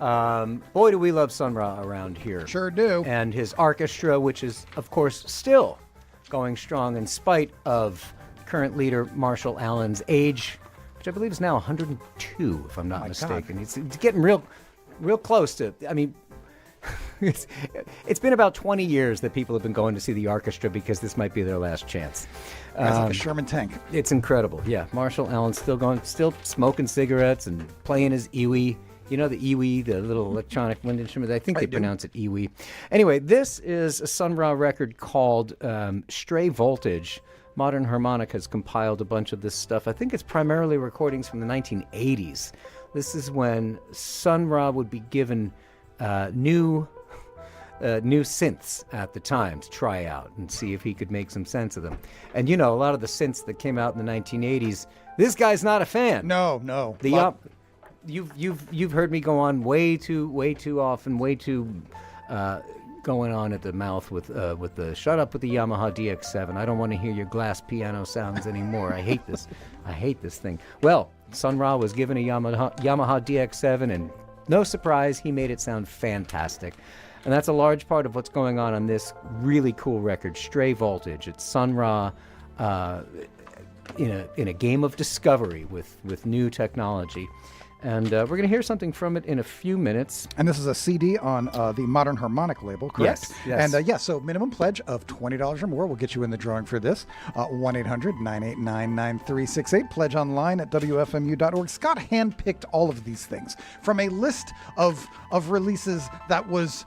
Boy, do we love Sun Ra around here. Sure do. And his orchestra, which is, of course, still going strong in spite of current leader Marshall Allen's age, which I believe is now 102, if I'm not mistaken. It's getting real close to, I mean, it's been about 20 years that people have been going to see the orchestra because this might be their last chance. It's like a Sherman tank. It's incredible. Yeah, Marshall Allen's still smoking cigarettes and playing his iwi. You know the iwi, the little electronic wind instrument? I think they pronounce it iwi. Anyway, this is a Sun Ra record called Stray Voltage. Modern Harmonic has compiled a bunch of this stuff. I think it's primarily recordings from the 1980s. This is when Sun Ra would be given new synths at the time to try out and see if he could make some sense of them. And you know, a lot of the synths that came out in the 1980s, this guy's not a fan. No. You've heard me go on way too often, going on at the mouth with the shut up with the Yamaha DX7. I don't want to hear your glass piano sounds anymore. I hate this. I hate this thing. Well, Sun Ra was given a Yamaha DX7, and no surprise, he made it sound fantastic. And that's a large part of what's going on this really cool record, Stray Voltage. It's Sun Ra in a game of discovery with new technology. And we're going to hear something from it in a few minutes. And this is a CD on the Modern Harmonic label, correct? Yes. And so minimum pledge of $20 or more will get you in the drawing for this. 1-800-989-9368. Pledge online at WFMU.org. Scott handpicked all of these things from a list of releases that was...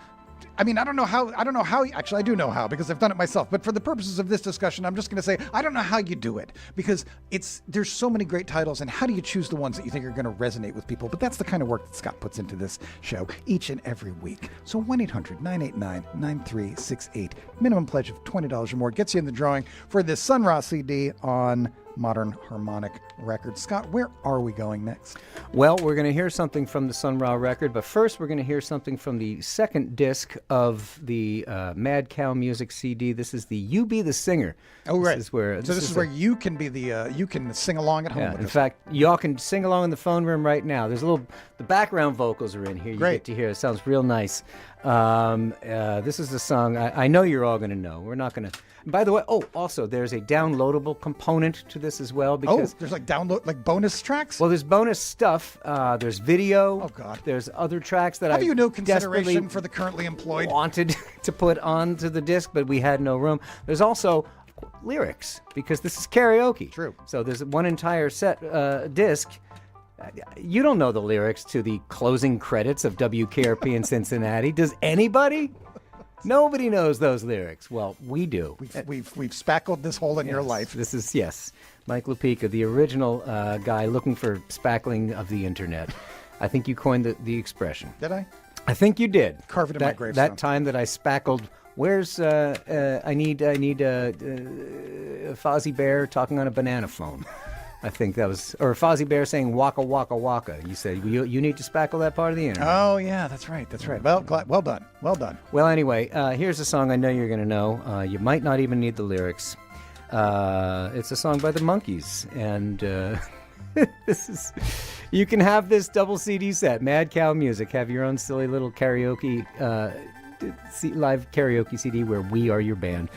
I mean, I don't know how, actually I do know how because I've done it myself, but for the purposes of this discussion, I'm just going to say, I don't know how you do it because there's so many great titles, and how do you choose the ones that you think are going to resonate with people? But that's the kind of work that Scott puts into this show each and every week. So 1-800-989-9368, minimum pledge of $20 or more gets you in the drawing for this Sun Ra CD on Modern Harmonic Records. Scott, where are we going next? Well, we're going to hear something from the Sun Ra record, but first we're going to hear something from the second disc of the Mad Cow Music CD. This is the You Be the Singer. Oh, right. This is where you can be you can sing along at home. Yeah, with in us. fact, y'all can sing along in the phone room right now. There's the background vocals are in here. You Great. get to hear. It sounds real nice. This is a song I know you're all going to know. We're not going to. By the way, also there's a downloadable component to this as well. Because, there's like bonus tracks? Well, there's bonus stuff. There's video. Oh, God. There's other tracks that Have you no consideration desperately for the currently employed? wanted to put onto the disc, but we had no room. There's also lyrics because this is karaoke. True. So there's one entire disc. You don't know the lyrics to the closing credits of WKRP in Cincinnati. Does anybody? Nobody knows those lyrics. Well, we do. We've spackled this hole in your life. This is, Mike Lupica, the original guy looking for spackling of the internet. I think you coined the expression. Did I? I think you did. Carve it in my gravestone. That time that I spackled. Where's I need Fozzie Bear talking on a banana phone. I think that was, or Fozzie Bear saying waka waka waka. You said you need to spackle that part of the internet. Oh yeah, that's right. Well done. Well, anyway, here's a song I know you're going to know. You might not even need the lyrics. It's a song by the Monkees, and you can have this double CD set, Mad Cow Music. Have your own silly little karaoke, live karaoke CD where we are your band.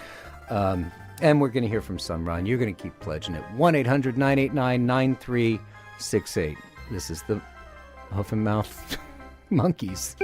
And we're going to hear from Sun Ra, and you're going to keep pledging it. 1-800-989-9368. This is the Huff and Mouth Monkees.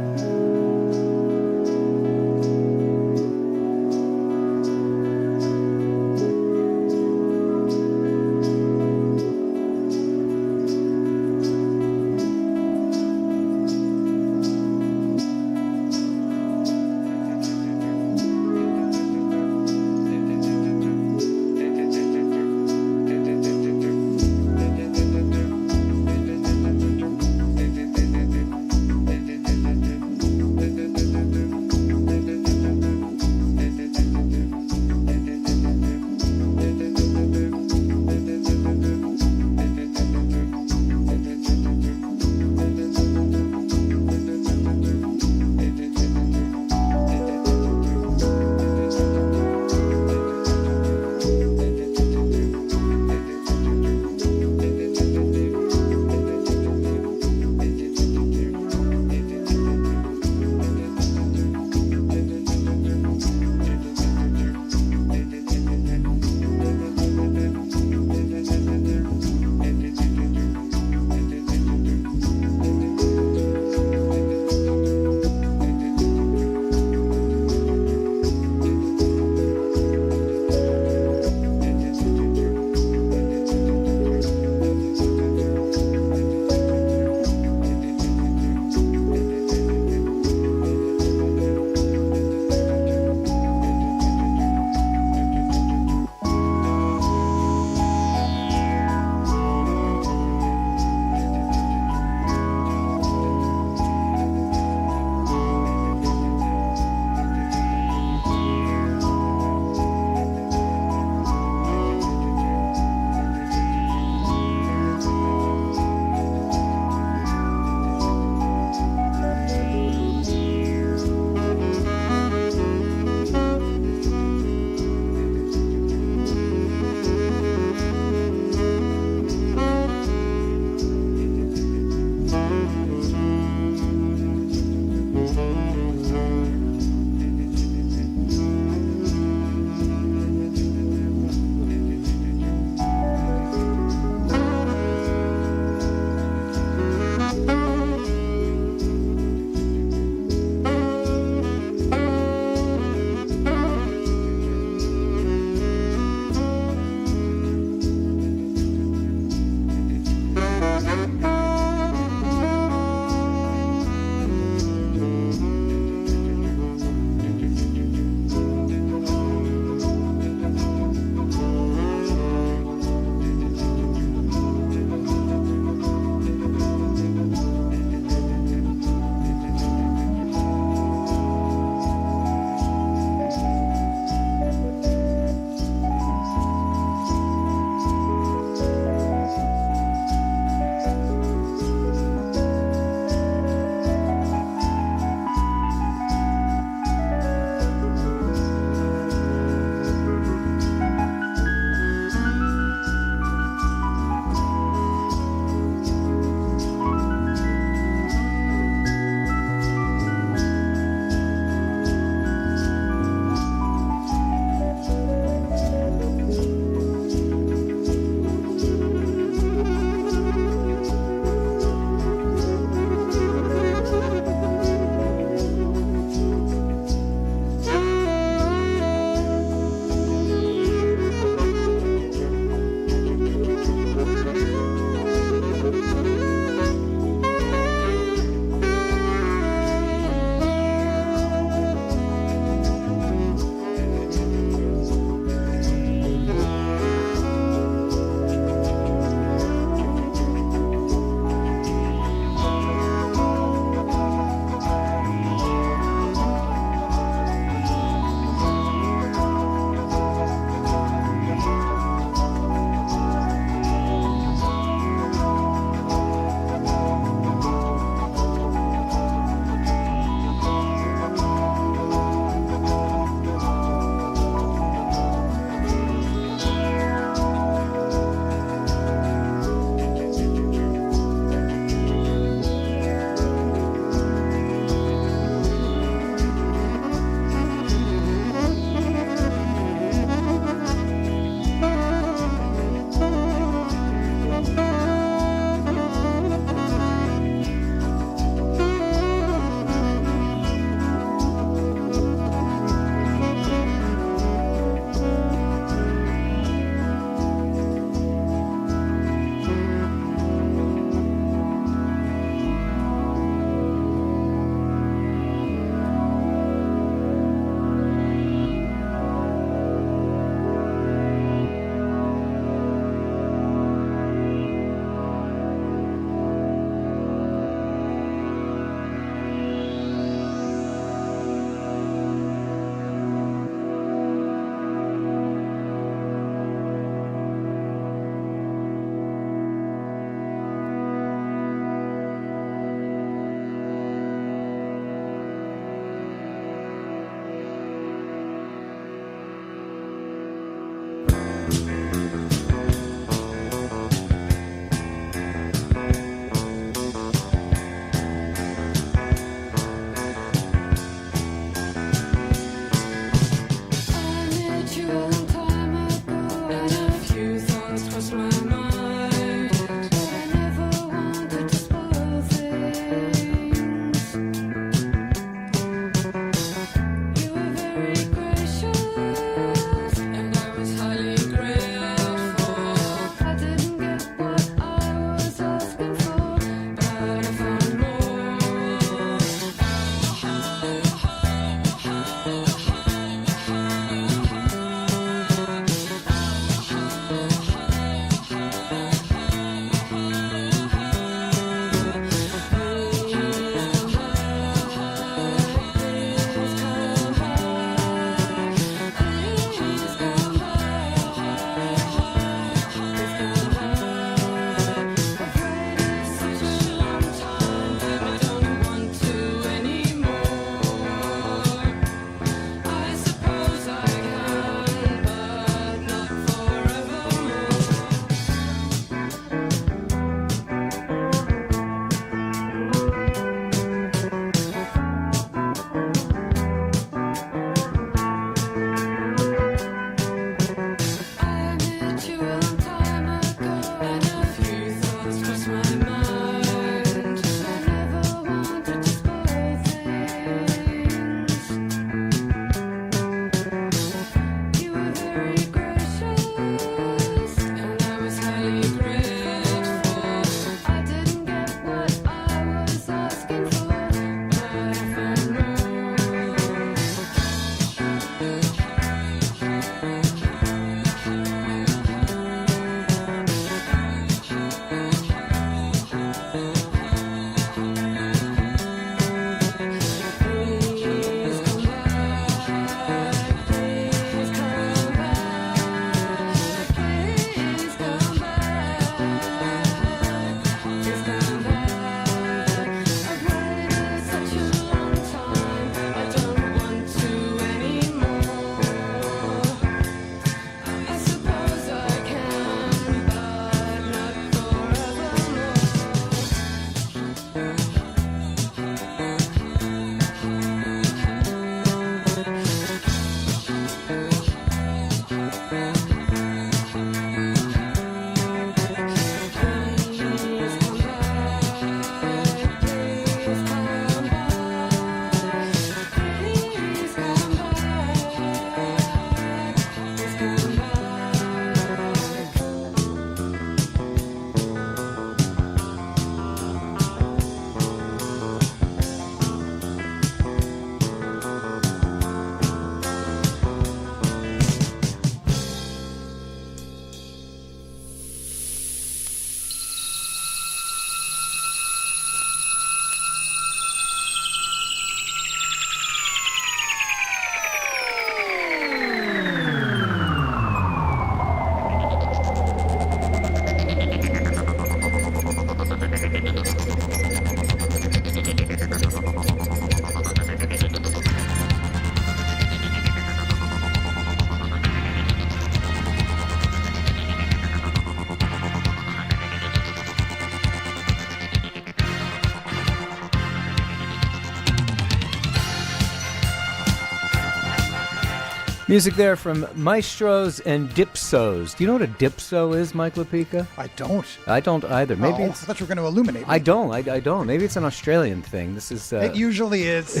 Music there from Maestros and Dipsos. Do you know what a dipso is, Mike Lepica? I don't. I don't either. Maybe I it's... thought you were going to illuminate me. I don't. I don't. Maybe it's an Australian thing. This is It usually is.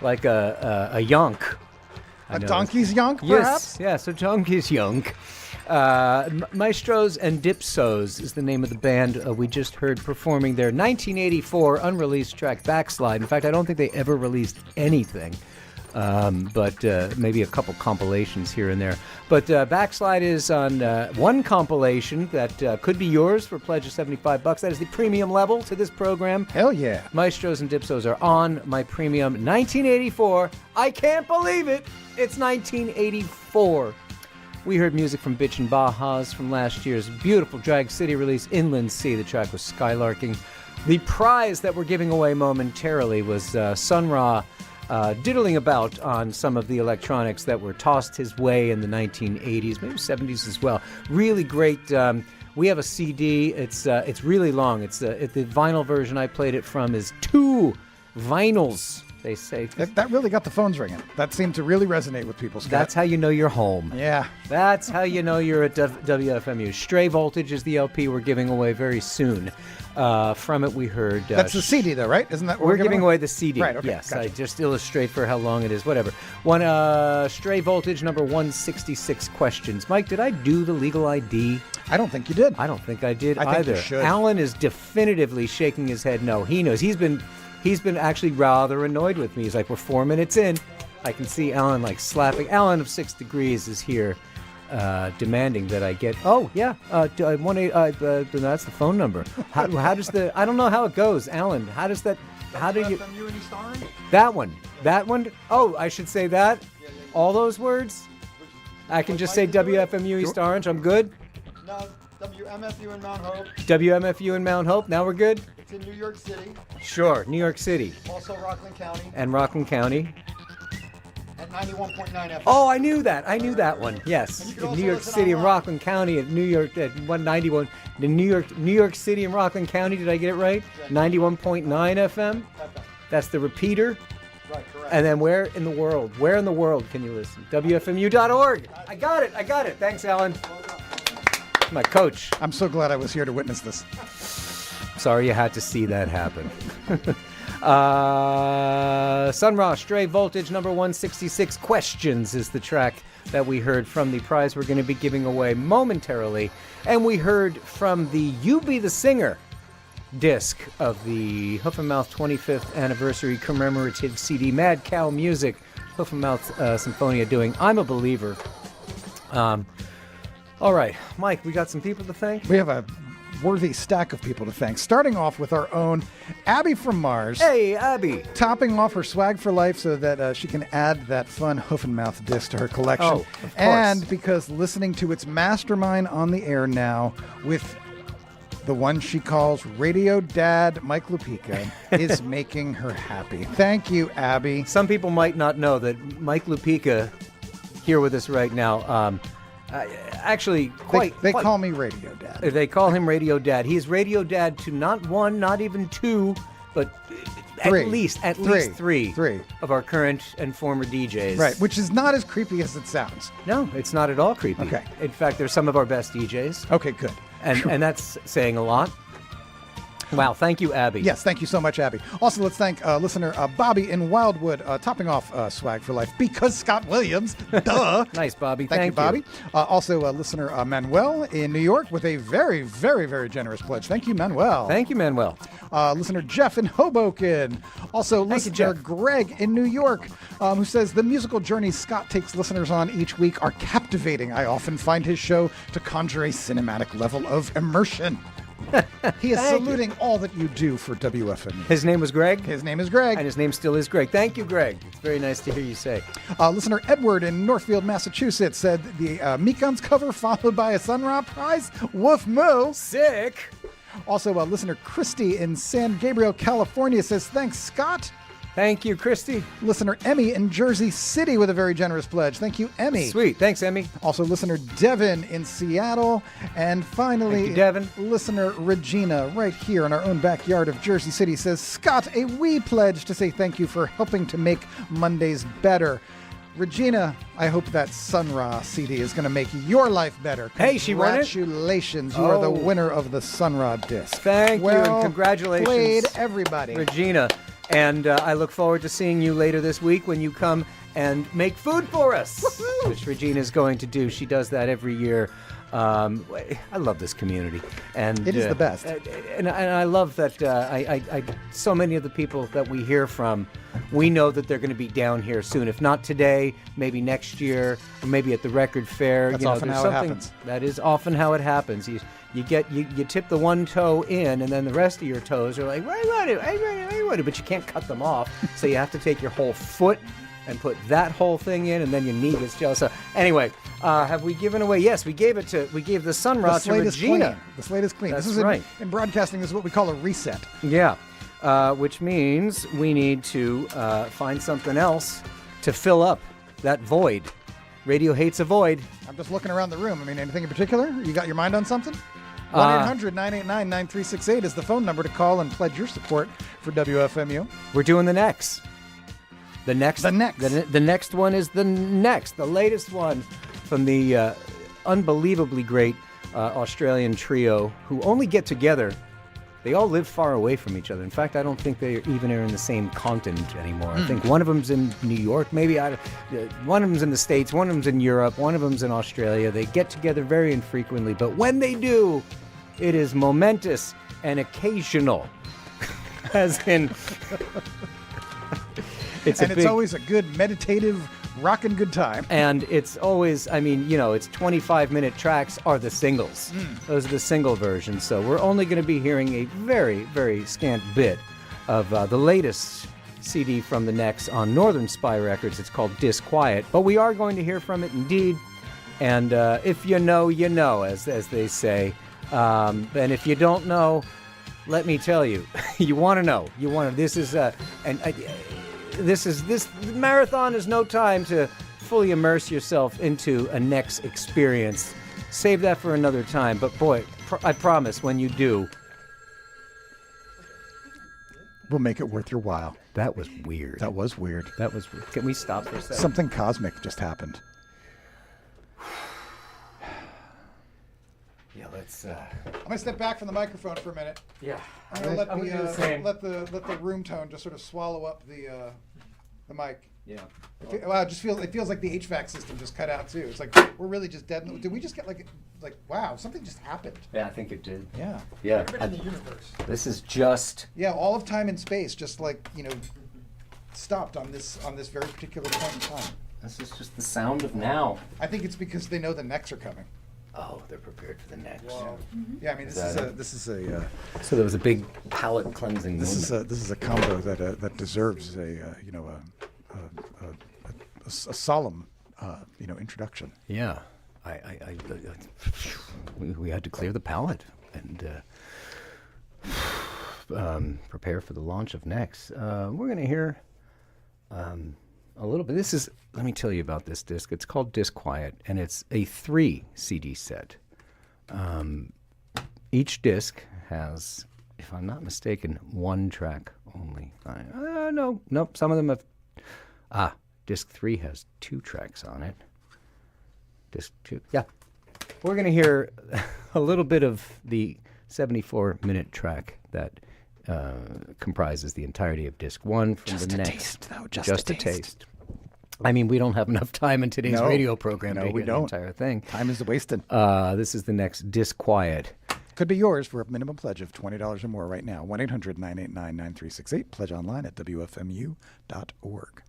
like a yonk. A donkey's yonk, perhaps? Yes, a donkey's yonk. Maestros and Dipsos is the name of the band we just heard performing their 1984 unreleased track, Backslide. In fact, I don't think they ever released anything. But maybe a couple compilations here and there. But Backslide is on one compilation that could be yours for a pledge of $75. That is the premium level to this program. Hell yeah. Maestros and Dipsos are on my premium 1984. I can't believe it. It's 1984. We heard music from Bitch and Bajas from last year's beautiful Drag City release, Inland Sea. The track was Skylarking. The prize that we're giving away momentarily was Sun Ra diddling about on some of the electronics that were tossed his way in the 1980s, maybe 70s as well. Really great. We have a CD. It's really long. It's the vinyl version I played it from is 2 vinyls. They say that really got the phones ringing. That seemed to really resonate with people, Scott. That's how you know you're home. Yeah. That's how you know you're at WFMU. Stray Voltage is the LP we're giving away very soon. From it, we heard... That's the CD, though, right? Isn't that what we're giving away the CD. Right, okay. Yes, Gotcha. I just illustrate for how long it is, whatever. Stray Voltage, number 166 questions. Mike, did I do the legal ID? I don't think you did. I don't think I did I think either. you should. Alan is definitively shaking his head no. He knows. He's been actually rather annoyed with me. He's like, we're 4 minutes in. I can see Alan like slapping. Alan of 6 Degrees is here demanding that I get... Oh, yeah. That's the phone number. How does the... I don't know how it goes. Alan, how does that... How do you... That one. That one? Oh, I should say that? All those words? I can just say WFMU East Orange. I'm good? No, WMFU in Mount Hope. WMFU in Mount Hope. Now we're good? It's in New York City. Sure, New York City. Also Rockland County. And Rockland County. At 91.9 FM. Oh, I knew that. I knew that one. Yes. You can In also New York listen City and online. Rockland County at New York at 191. The New York City and Rockland County, did I get it right? 91.9 FM? That's the repeater. Right, correct. And then where in the world? Where in the world can you listen? WFMU.org. I got it. Thanks, Alan. My coach. I'm so glad I was here to witness this. Sorry you had to see that happen. Sun Ra, Stray Voltage, number 166, Questions is the track that we heard from the prize we're going to be giving away momentarily. And we heard from the You Be the Singer disc of the Hoof and Mouth 25th anniversary commemorative CD, Mad Cow Music, Hoof and Mouth Symphonia doing I'm a Believer. All right, Mike, we got some people to thank? We have a worthy stack of people to thank, starting off with our own Abby from Mars. Hey, Abby. Topping off her swag for life so that she can add that fun Hoof and Mouth disc to her collection. Oh, of course. And because listening to its mastermind on the air now with the one she calls Radio Dad, Mike Lupica, is making her happy. Thank you, Abby. Some people might not know that Mike Lupica, here with us right now, actually They call me Radio Dad. They call him Radio Dad. He is Radio Dad to not one, not even two, but Three. at least three of our current and former DJs. Right, which is not as creepy as it sounds. No, it's not at all creepy. Okay. In fact, they're some of our best DJs, Okay, good. and that's saying a lot. Wow, thank you, Abby. Yes, thank you so much, Abby. Also, let's thank listener Bobby in Wildwood, topping off swag for life because Scott Williams. Duh. Nice, Bobby. Thank you, Bobby. Also, listener Manuel in New York with a very, very, very generous pledge. Thank you, Manuel. Thank you, Manuel. Listener Jeff in Hoboken. Also, Thank you, listener Jeff. Greg in New York, who says the musical journeys Scott takes listeners on each week are captivating. I often find his show to conjure a cinematic level of immersion. He is Thank you. saluting all that you do for WFMU. His name was Greg, His name is Greg. and his name still is Greg. Thank you, Greg. It's very nice to hear you say. Listener Edward in Northfield, Massachusetts said the Meekons cover followed by a Sun Ra prize. Woof moo. Sick. Also, listener Christy in San Gabriel, California says, thanks, Scott. Thank you, Christy. Listener Emmy in Jersey City with a very generous pledge. Thank you, Emmy. Sweet. Thanks, Emmy. Also, listener Devin in Seattle. And finally, Thank you, Devin. listener Regina, right here in our own backyard of Jersey City, says, Scott, a wee pledge to say thank you for helping to make Mondays better. Regina, I hope that Sun Ra CD is going to make your life better. Hey, she won it? Congratulations. You are the Oh. winner of the Sun Ra disc. Thank you, Well and congratulations. played, everybody. Regina. And I look forward to seeing you later this week when you come and make food for us, which Regina is going to do. She does that every year. I love this community, and It is the best. And I love that. I so many of the people that we hear from, we know that they're going to be down here soon. If not today, maybe next year, or maybe at the record fair. That's you know, often there's how it something- happens. That is often how it happens. You tip the one toe in, and then the rest of your toes are like, I want it, but you can't cut them off. So you have to take your whole foot and put that whole thing in, and then your knee gets jealous. So anyway, have we given away? Yes, we gave the Sun Ra The to slate is clean. Regina. The slate is clean. That's This is right. in broadcasting, this is what we call a reset. Yeah, which means we need to find something else to fill up that void. Radio hates a void. I'm just looking around the room. I mean, anything in particular? You got your mind on something? 1-800-989-9368 is the phone number to call and pledge your support for WFMU. We're doing the next. The next one is the latest one from the unbelievably great Australian trio who only get together. They all live far away from each other. In fact, I don't think they even are in the same continent anymore. I think one of them's in New York, maybe one of them's in the States, one of them's in Europe, one of them's in Australia. They get together very infrequently, but when they do, it is momentous and occasional. As in... It's always a good meditative, rockin' good time. And it's always, it's 25-minute tracks are the singles. Those are the single versions. So we're only going to be hearing a very, very scant bit of the latest CD from the Next on Northern Spy Records. It's called Disquiet. But we are going to hear from it indeed. And if you know, you know, as they say. And if you don't know, let me tell you. You want to know. This marathon is no time to fully immerse yourself into a Next experience. Save that for another time. But boy, I promise when you do, We'll make it worth your while. that was weird. That was weird. Can we stop for a second? Something cosmic just happened. Yeah, let's. I'm gonna step back from the microphone for a minute. Yeah, I'm gonna I'm gonna do the same. let the room tone just sort of swallow up the mic. Yeah. Wow, it feels like the HVAC system just cut out too. It's like we're really just dead. Did we just get like wow, something just happened? Yeah, I think it did. Yeah. Yeah. In the universe. This is just. Yeah, all of time and space just stopped on this very particular point in time. This is just the sound of now. I think it's because they know the necks are coming. Oh, they're prepared for the next. Yeah, I mean that it? this is a So there was a big palate cleansing. this is a combo that deserves a solemn introduction. Yeah, we had to clear the palate and prepare for the launch of Next. We're going to hear a little bit. Let me tell you about this disc. It's called Disquiet, and it's a 3 CD set. Each disc has, if I'm not mistaken, 1 track only. Nope. Some of them have. Disc 3 has 2 tracks on it. Disc 2, yeah. We're going to hear a little bit of the 74-minute track that comprises the entirety of Disc 1 from the Next. Taste, though. Just a taste. I mean, we don't have enough time in today's radio program to we hear don't. the entire thing. Time is wasted. This is the Next Disquiet. Could be yours for a minimum pledge of $20 or more right now. 1-800-989-9368. Pledge online at WFMU.org.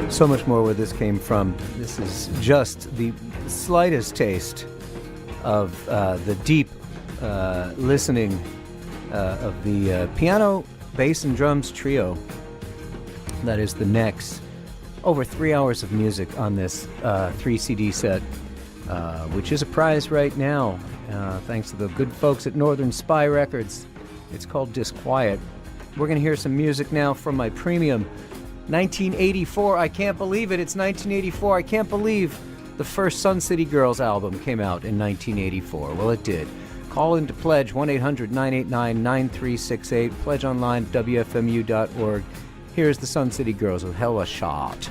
So much more where this came from. This is just the slightest taste of the deep listening of the piano, bass, and drums trio. That is the Necks. Over 3 hours of music on this 3 CD set, which is a prize right now, thanks to the good folks at Northern Spy Records. It's called Disquiet. We're going to hear some music now from my premium 1984. I can't believe it. It's 1984. I can't believe the first Sun City Girls album came out in 1984. Well, it did. Call in to pledge 1-800-989-9368. Pledge online at WFMU.org. Here's the Sun City Girls with Hella Shot.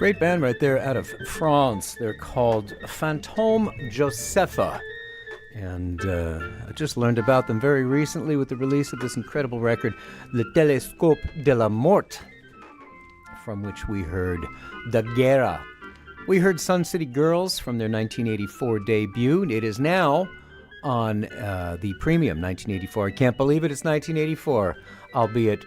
Great band right there out of France. They're called Fantôme Josepha. And I just learned about them very recently with the release of this incredible record, Le Télescope de la Mort, from which we heard Da Guerra. We heard Sun City Girls from their 1984 debut. It is now on the premium 1984. I can't believe it, it's 1984, albeit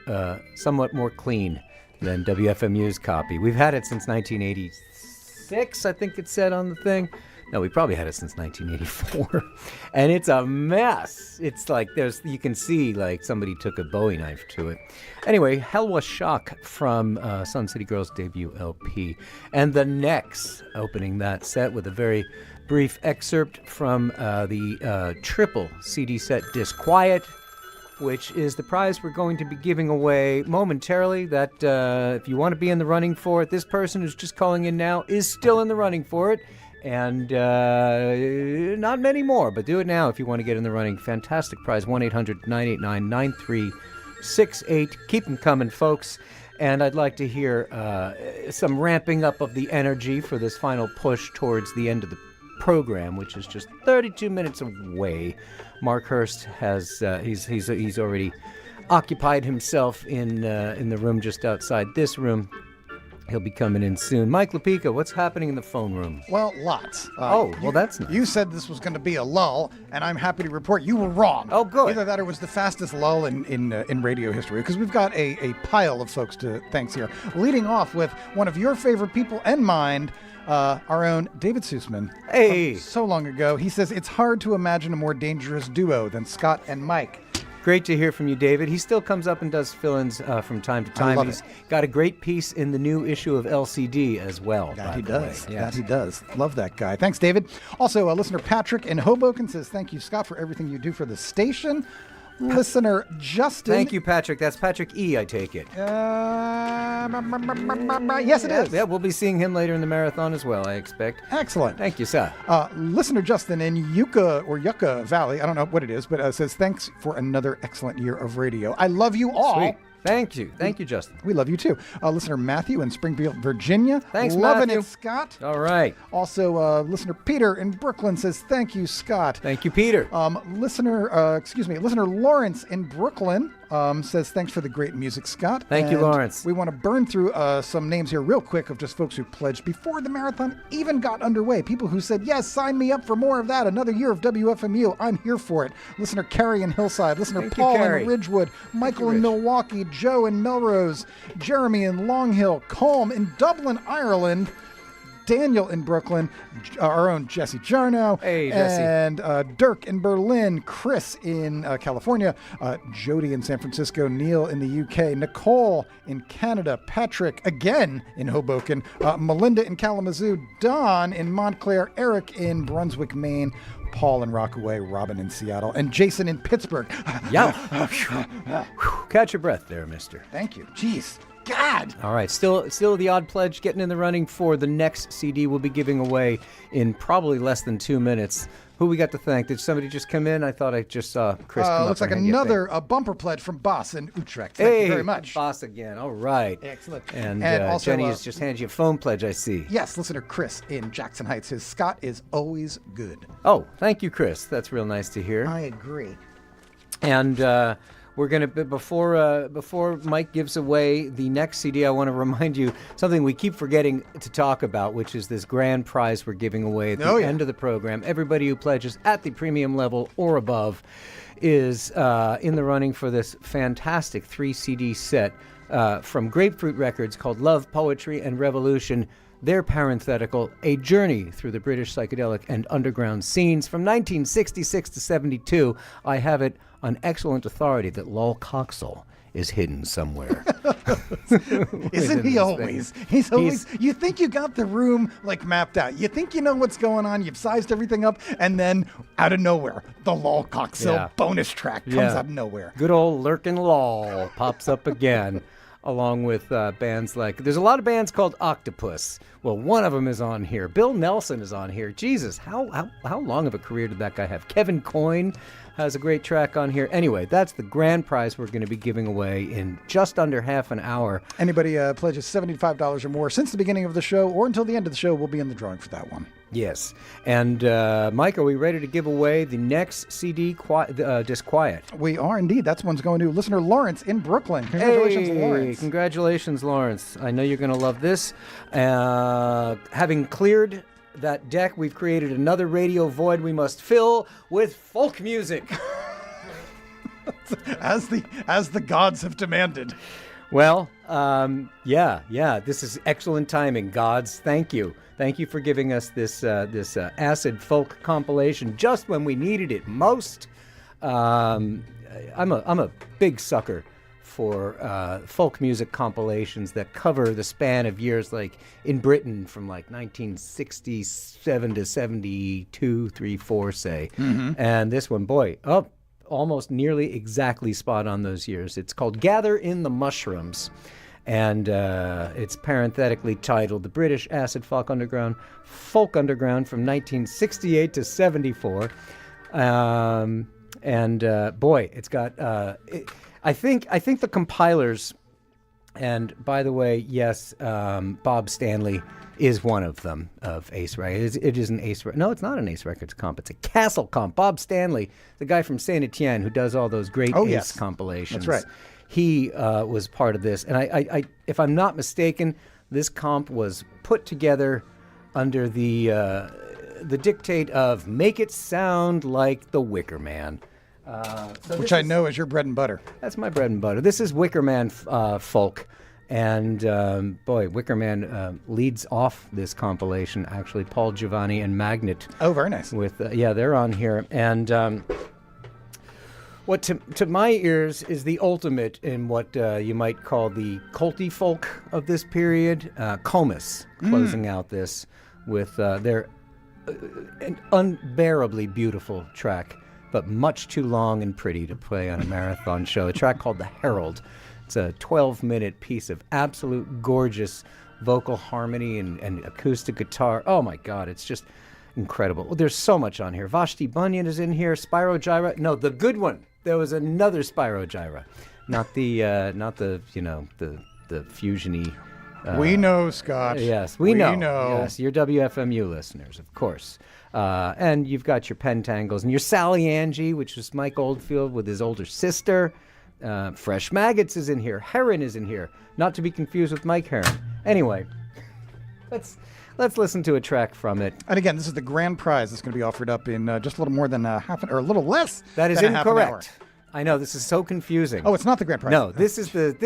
somewhat more clean than WFMU's copy. We've had it since 1986, I think it said on the thing. No, we probably had it since 1984. And it's a mess. It's like you can see like somebody took a Bowie knife to it. Anyway, Helwa Shock from Sun City Girls' debut LP. And the Necks opening that set with a very brief excerpt from the triple CD set Disquiet, which is the prize we're going to be giving away momentarily. That if you want to be in the running for it, this person who's just calling in now is still in the running for it. And not many more, but do it now if you want to get in the running. Fantastic prize, 1-800-989-9368. Keep them coming, folks. And I'd like to hear some ramping up of the energy for this final push towards the end of the program, which is just 32 minutes away. Mark Hurst has he's already occupied himself in the room just outside this room. He'll be coming in soon. Mike Lepica, what's happening in the phone room? Well, lots. Well, that's nice. You said this was going to be a lull, and I'm happy to report you were wrong. Oh, good. Either that or it was the fastest lull in radio history, because we've got a pile of folks to thanks here. Leading off with one of your favorite people and mine, our own David Sussman. Hey. So long ago. He says, it's hard to imagine a more dangerous duo than Scott and Mike. Great to hear from you, David. He still comes up and does fill-ins from time to time. He's got a great piece in the new issue of LCD as well. That he does. Yes. That he does. Love that guy. Thanks, David. Also, listener Patrick in Hoboken says, thank you, Scott, for everything you do for the station. Listener Justin. Thank you, Patrick. That's Patrick E., I take it. Yes, it is. Yeah, we'll be seeing him later in the marathon as well, I expect. Excellent. Thank you, sir. Listener Justin in Yucca Valley, I don't know what it is, but says, thanks for another excellent year of radio. I love you all. Sweet. Thank you. Thank you, Justin. We love you, too. Listener Matthew in Springfield, Virginia. Thanks, Loving Matthew. it, Scott. All right. Also, listener Peter in Brooklyn says, thank you, Scott. Thank you, Peter. Listener Lawrence in Brooklyn says, thanks for the great music, Scott. Thank you, Lawrence. We want to burn through some names here real quick of just folks who pledged before the marathon even got underway. People who said, yes, sign me up for more of that. Another year of WFMU. I'm here for it. Listener Carrie in Hillside. Listener Thank Paul you, in Ridgewood. Michael in Milwaukee. Joe in Melrose. Jeremy in Long Hill. Colm in Dublin, Ireland. Daniel in Brooklyn, our own Jesse Jarno, hey, Jesse. And Dirk in Berlin, Chris in California, Jody in San Francisco, Neil in the UK, Nicole in Canada, Patrick again in Hoboken, Melinda in Kalamazoo, Don in Montclair, Eric in Brunswick, Maine, Paul in Rockaway, Robin in Seattle, and Jason in Pittsburgh. Yeah. Catch your breath there, mister. Thank you. Jeez. God. All right, still the odd pledge getting in the running for the next CD we'll be giving away in probably less than 2 minutes. Who we got to thank? Did somebody just come in? I thought I just saw Chris come up. Looks like another bumper pledge from Boss in Utrecht. Thank you very much. Boss again. All right. Excellent. And also, Jenny has just handed you a phone pledge, I see. Yes, listener Chris in Jackson Heights says, Scott is always good. Oh, thank you, Chris. That's real nice to hear. I agree. And we're going to, before Mike gives away the next CD, I want to remind you something we keep forgetting to talk about, which is this grand prize we're giving away at the end of the program. Everybody who pledges at the premium level or above is in the running for this fantastic 3-CD set from Grapefruit Records called Love, Poetry, and Revolution. Their parenthetical, A Journey Through the British Psychedelic and Underground Scenes from 1966 to 72. I have it on excellent authority that Lol Coxall is hidden somewhere. Isn't he always? He's always. You think you got the room like mapped out. You think you know what's going on. You've sized everything up, and then out of nowhere, the Lol Coxall bonus track comes out of nowhere. Good old lurking Lol pops up again. along with bands like, there's a lot of bands called Octopus. Well, one of them is on here. Bill Nelson is on here. Jesus, how long of a career did that guy have? Kevin Coyne has a great track on here. Anyway, that's the grand prize we're going to be giving away in just under half an hour. Anybody pledges $75 or more since the beginning of the show or until the end of the show will be in the drawing for that one. Yes. And, Mike, are we ready to give away the next CD, Disquiet? We are indeed. That one's going to listener Lawrence in Brooklyn. Congratulations, Hey, Lawrence. Congratulations, Lawrence. I know you're going to love this. Having cleared that deck, we've created another radio void we must fill with folk music. As the gods have demanded. Well, yeah. This is excellent timing, gods. Thank you. Thank you for giving us this acid folk compilation just when we needed it most. I'm a big sucker for folk music compilations that cover the span of years, like in Britain from like 1967 to 72, 3, 4, say. Mm-hmm. And this one, boy, almost nearly exactly spot on those years. It's called Gather in the Mushrooms. And it's parenthetically titled The British Acid Folk Underground from 1968 to 74. Boy, it's got... I think the compilers, and by the way, yes, Bob Stanley is one of them, of Ace Records. It is an Ace Records. No, it's not an Ace Records comp. It's a Castle comp. Bob Stanley, the guy from Saint Etienne who does all those great Ace compilations. That's right. He was part of this. And I, if I'm not mistaken, this comp was put together under the dictate of make it sound like the Wicker Man. Which I know is your bread and butter. That's my bread and butter. This is Wicker Man folk. And boy, Wicker Man leads off this compilation, actually. Paul Giovanni and Magnet. Oh, very nice. With they're on here. And what to my ears is the ultimate in what you might call the culty folk of this period. Comus closing out this with their an unbearably beautiful track, but much too long and pretty to play on a marathon show. A track called The Herald. It's a 12-minute piece of absolute gorgeous vocal harmony and acoustic guitar. Oh, my God, it's just incredible. Well, there's so much on here. Vashti Bunyan is in here. Spyro Gyra. No, the good one. There was another Spyro Gyra. Not the fusiony. We know, Scott. Yes, we know. Yes, you're WFMU listeners, of course. And you've got your Pentangles and your Sally Angie, which was Mike Oldfield with his older sister. Fresh Maggots is in here. Heron is in here. Not to be confused with Mike Heron. Anyway, let's listen to a track from it. And again, this is the grand prize that's going to be offered up in just a little more than a little less. That is than a incorrect. half an hour. I know, this is so confusing. Oh, it's not the grand prize. No, this is the.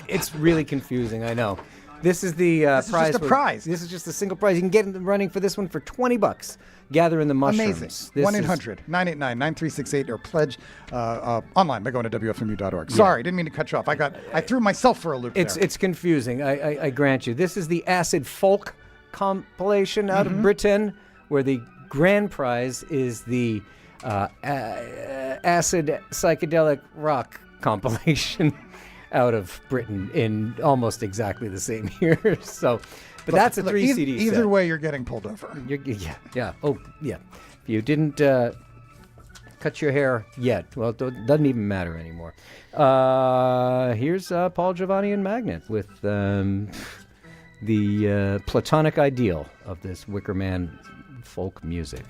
It's really confusing. I know. This is the This prize. is just a prize. This is just a single prize. You can get in the running for this one for $20. Gather in the Mushrooms. Amazing. 1-800-989-9368 or pledge online by going to WFMU.org. Sorry, didn't mean to cut you off. I threw myself for a loop there. It's confusing. I grant you. This is the Acid Folk compilation out of Britain, where the grand prize is the Acid Psychedelic Rock compilation out of Britain in almost exactly the same year. So, but that's a 3 CD set. Either way, you're getting pulled over. Yeah. Oh, yeah. If you didn't cut your hair yet, well, it doesn't even matter anymore. Here's Paul Giovanni and Magnet with the platonic ideal of this Wicker Man folk music.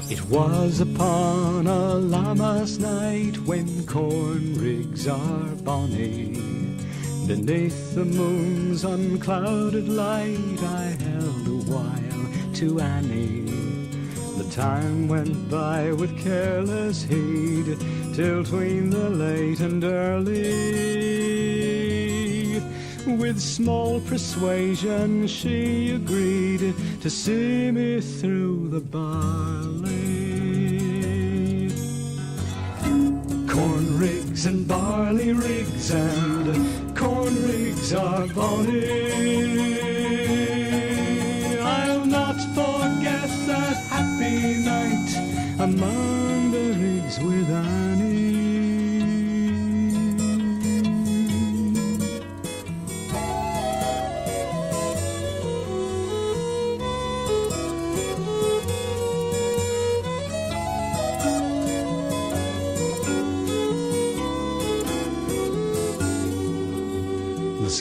It was upon a Lammas night when corn rigs are bonny. Beneath the moon's unclouded light I held a while to Annie. The time went by with careless heed till 'tween the late and early. With small persuasion she agreed to see me through the barley. Corn rigs and barley rigs and corn rigs are bonny. I'll not forget that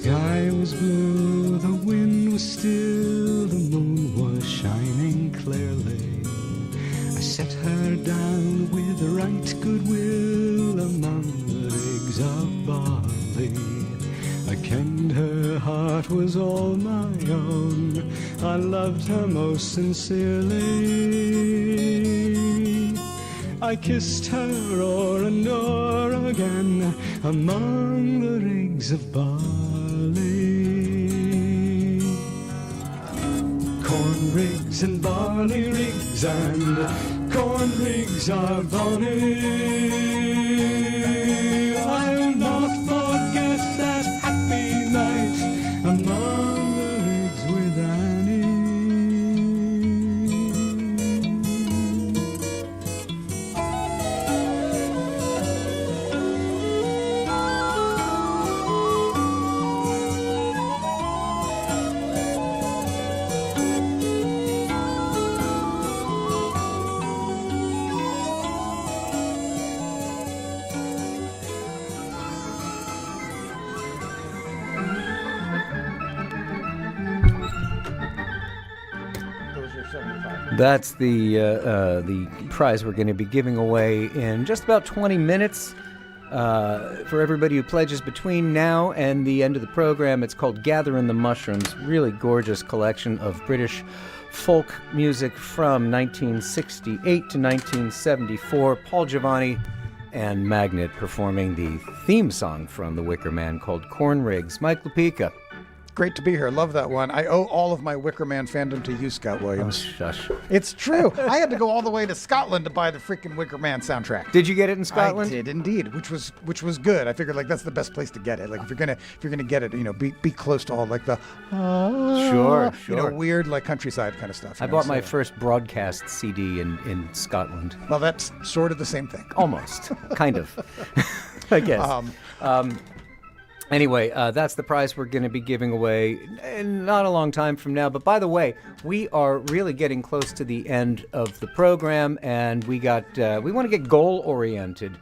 sky was blue, the wind was still, the moon was shining clearly. I set her down with right goodwill among the rigs of barley. I kenned her heart was all my own, I loved her most sincerely. I kissed her o'er and o'er again among the rigs of barley. Corn rigs and barley rigs and corn rigs are bonny. I'll not forget that happy night among the rigs with Annie. Those are 75. That's the prize we're going to be giving away in just about 20 minutes. For everybody who pledges between now and the end of the program, it's called Gathering the Mushrooms. Really gorgeous collection of British folk music from 1968 to 1974. Paul Giovanni and Magnet performing the theme song from The Wicker Man called Corn Rigs. Mike Lupica. Great to be here. Love that one. I owe all of my Wicker Man fandom to you, Scott Oh, Williams. shush. It's true. I had to go all the way to Scotland to buy the freaking Wicker Man soundtrack. Did you get it in Scotland? I did indeed, which was good. I figured like that's the best place to get it. Like if you're gonna get it, be close to all like the Sure. weird like countryside kind of stuff. I bought my first broadcast CD in Scotland. Well, that's sort of the same thing. Almost. Kind of. I guess. Anyway, that's the prize we're going to be giving away in not a long time from now. But by the way, we are really getting close to the end of the program, and we want to get goal oriented.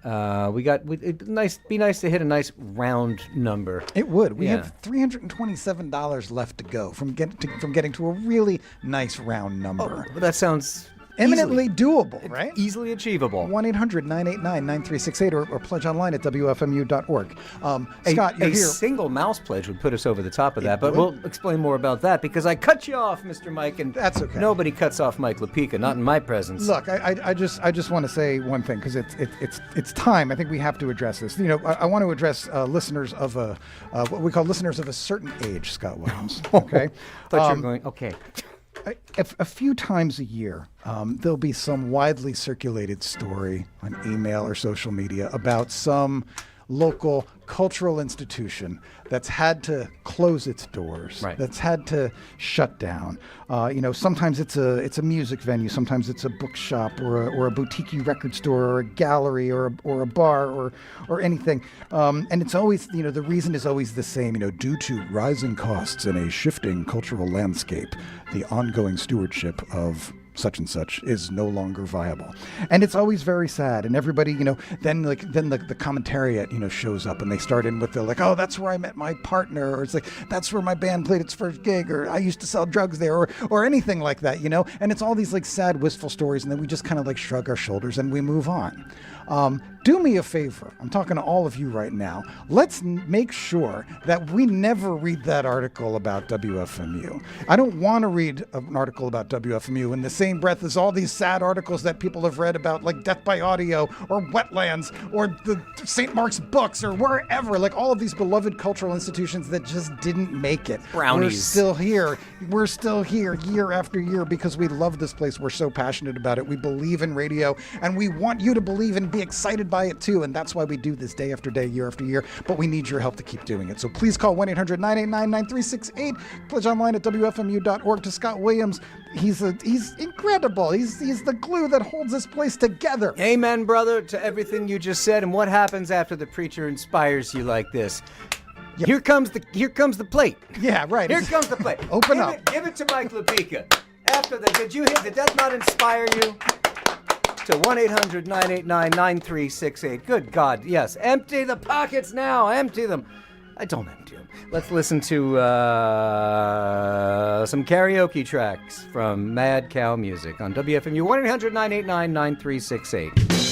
It'd be nice to hit a nice round number. It would. We Yeah. have $327 left to go from getting to a really nice round number. But that sounds Eminently doable, right? Easily achievable. 1-800-989-9368 or pledge online at WFMU.org. Scott, you're a here. single mouse pledge would put us over the top of that, but would. we'll explain more about that because I cut you off, Mr. Mike, and That's okay. nobody cuts off Mike Lupica, not in my presence. Look, I just want to say one thing because it's time. I think we have to address this. I want to address listeners of what we call listeners of a certain age, Scott Williams. Okay. Thought you were going, okay. A few times a year, there'll be some widely circulated story on email or social media about some local cultural institution that's had to close its doors, Right. that's had to shut down. Sometimes it's a music venue, sometimes it's a bookshop or a boutique record store or a gallery or a bar or anything. And it's always, the reason is always the same, due to rising costs and a shifting cultural landscape, the ongoing stewardship of such and such is no longer viable. And it's always very sad. And everybody, then the commentariat, shows up and they start in with the like, oh, that's where I met my partner, or it's like, that's where my band played its first gig, or I used to sell drugs there, or anything like that, And it's all these like sad, wistful stories. And then we just kind of like shrug our shoulders and we move on. Do me a favor. I'm talking to all of you right now. Let's make sure that we never read that article about WFMU. I don't want to read an article about WFMU in the same breath as all these sad articles that people have read about, like Death by Audio or Wetlands or the St. Mark's Books or wherever, like all of these beloved cultural institutions that just didn't make it. Brownies. We're still here. We're still here year after year because we love this place. We're so passionate about it. We believe in radio, and we want you to believe and be excited by it too, and that's why we do this day after day, year after year, but we need your help to keep doing it. So please call 1-800-989-9368, pledge online at WFMU.org. To Scott Williams, he's incredible. He's the glue that holds this place together. Amen, brother, to everything you just said. And what happens after the preacher inspires you like this? Yep. Here comes the plate. Yeah, right. Here comes the plate. Open up. Give it to Mike Lupica. After that, did that not inspire you? To 1-800-989-9368. Good God, yes. Empty the pockets now. Empty them. I don't empty them. Let's listen to some karaoke tracks from Mad Cow Music on WFMU 1-800-989-9368.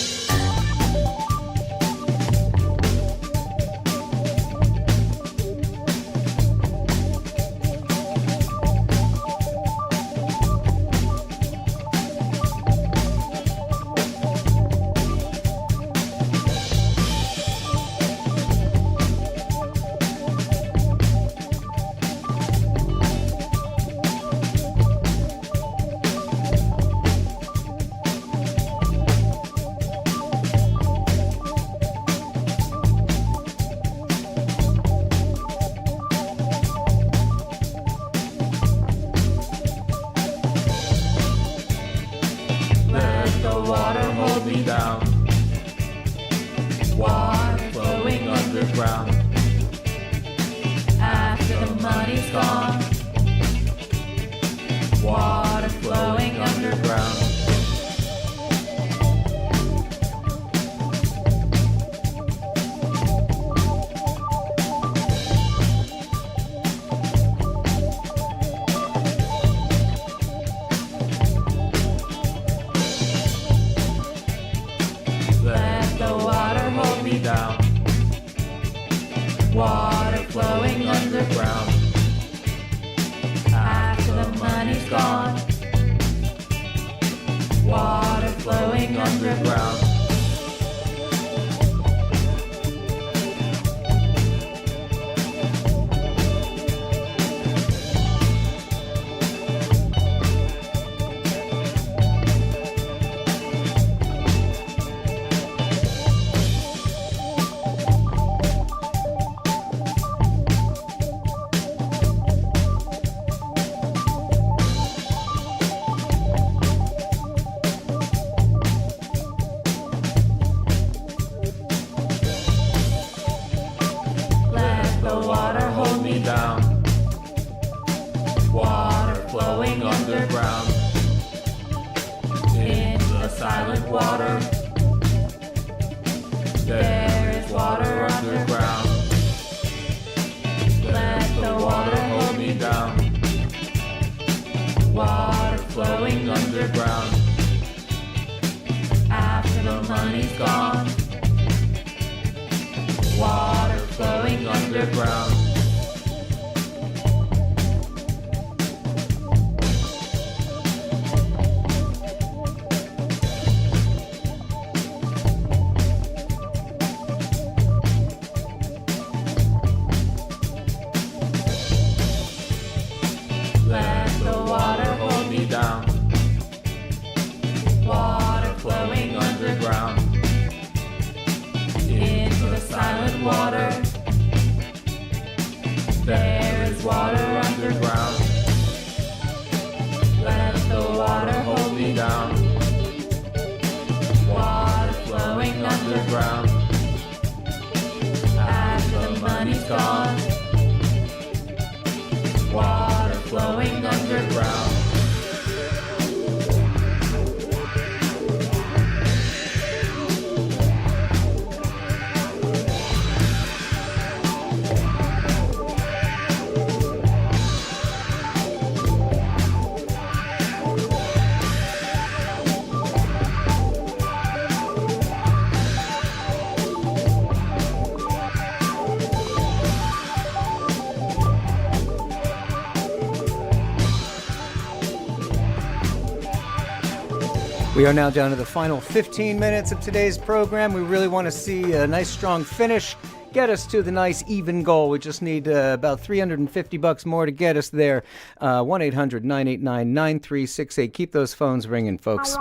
We are now down to the final 15 minutes of today's program. We really want to see a nice strong finish. Get us to the nice even goal. We just need about $350 more to get us there. 1-800-989-9368. Keep those phones ringing, folks.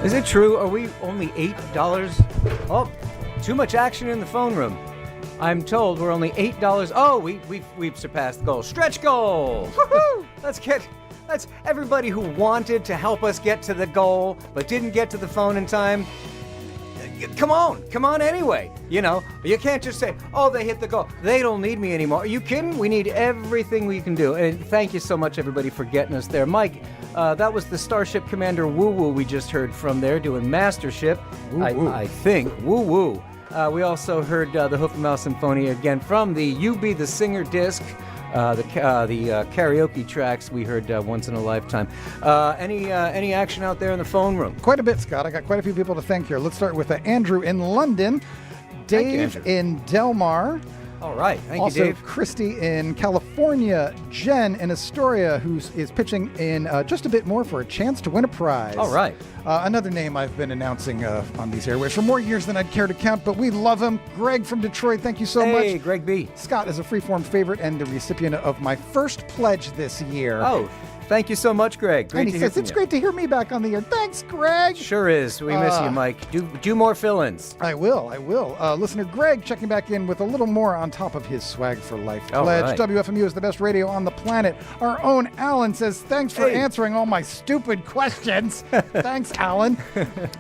Is it true? Are we only $8? Oh, too much action in the phone room. I'm told we're only $8. Oh, we've surpassed the goal. Stretch goal! Woohoo! Let's everybody who wanted to help us get to the goal but didn't get to the phone in time. Come on anyway. You know, you can't just say, oh, they hit the goal. They don't need me anymore. Are you kidding? We need everything we can do. And thank you so much, everybody, for getting us there. Mike, that was the Starship Commander Woo Woo we just heard from there doing Mastership. I think. Woo Woo. We also heard the Hoof and Mouse Symphony again from the You Be the Singer disc. The karaoke tracks we heard once in a lifetime. Any action out there in the phone room? Quite a bit, Scott. I got quite a few people to thank here. Let's start with Andrew in London, Dave in Delmar. All right. Thank also, you, Dave. Christy in California, Jen in Astoria, who is pitching in just a bit more for a chance to win a prize. All right. Another name I've been announcing on these airwaves for more years than I'd care to count, but we love him. Greg from Detroit, thank you so much. Hey, Greg B. Scott is a freeform favorite and the recipient of my first pledge this year. Oh, thank you so much, Greg. Great and he to hear says, from it's you. great to hear me back on the air. Thanks, Greg. Sure is. We miss you, Mike. Do more fill-ins. I will. Listener Greg checking back in with a little more on top of his Swag for Life pledge. Right. WFMU is the best radio on the planet. Our own Alan says, thanks for answering all my stupid questions. Thanks, Alan.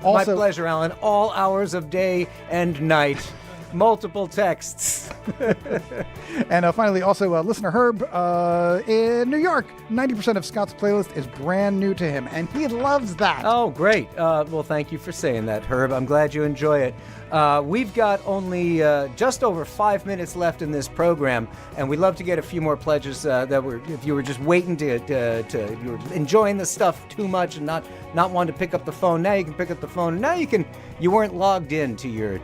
Also, my pleasure, Alan. All hours of day and night. Multiple texts. And finally, also listener Herb in New York. 90% of Scott's playlist is brand new to him, and he loves that. Oh, great. Well, thank you for saying that, Herb. I'm glad you enjoy it. We've got only just over 5 minutes left in this program, and we'd love to get a few more pledges if you were just waiting you were enjoying the stuff too much and not wanting to pick up the phone. Now you can pick up the phone. And now you weren't logged in to your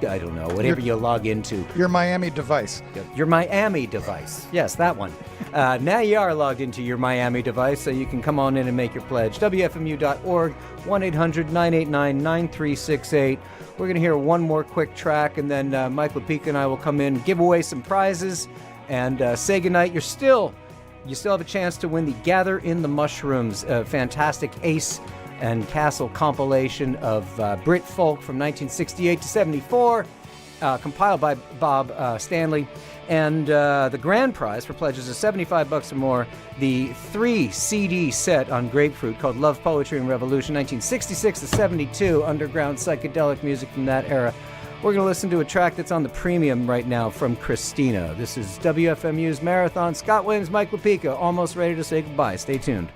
I don't know, whatever you log into. Your Miami device. Your Miami device. Yes, that one. Now you are logged into your Miami device, so you can come on in and make your pledge. WFMU.org, 1-800-989-9368. We're going to hear one more quick track, and then Mike LaPica and I will come in, give away some prizes, and say goodnight. You still have a chance to win the Gather in the Mushrooms, fantastic Ace and Castle compilation of Brit folk from 1968 to 74, compiled by Bob Stanley. And the grand prize for pledges is $75 or more, the 3-CD set on Grapefruit called Love, Poetry, and Revolution, 1966 to 72, underground psychedelic music from that era. We're going to listen to a track that's on the premium right now from Christina. This is WFMU's Marathon. Scott Williams, Mike LaPica, almost ready to say goodbye. Stay tuned.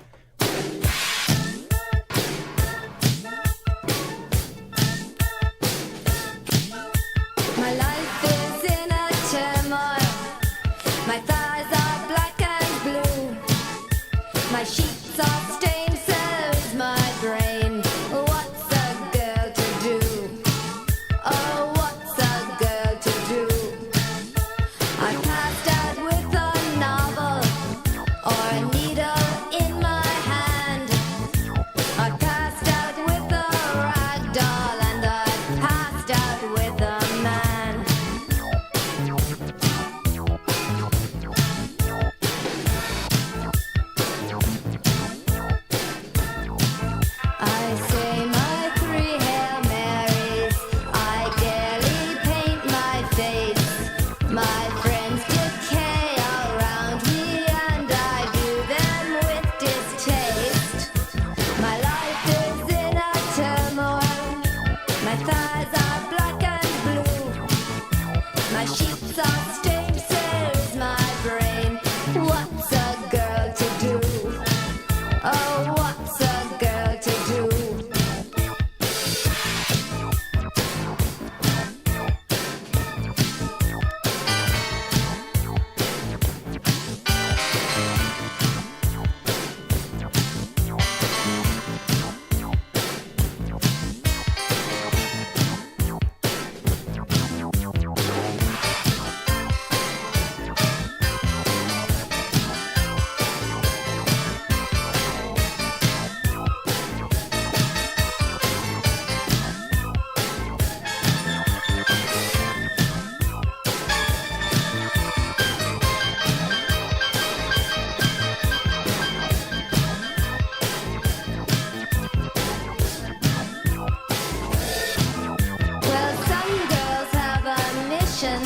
passion,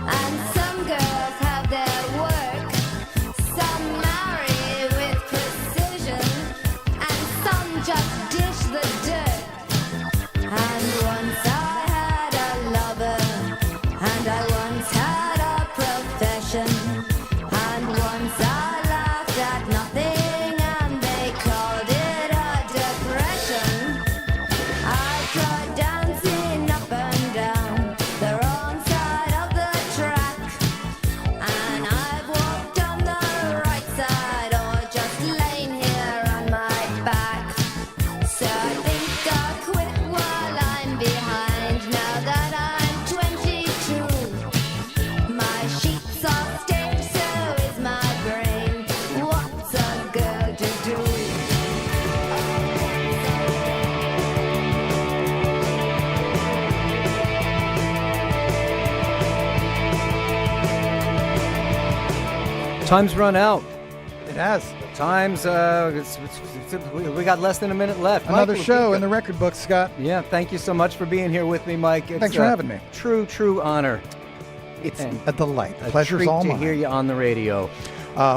and some girls have their work. Some marry with precision, and some just dish the dirt. And once I had a lover, and I once had a profession, and once I laughed at nothing, and they called it a depression. I tried dancing up and down the wrong side of the track, and I've walked on the right side or just lain here on my back. So I think I'll quit while I'm behind now that I'm 22. My sheets are stained, so is my brain. What's a girl to do? Time's run out. It has. Time's, we got less than a minute left. Another Mike show Lupika. in the record book, Scott. Yeah, thank you so much for being here with me, Mike. It's Thanks for having me. True honor. It's And a delight. A Pleasure's treat all to mine. hear you on the radio.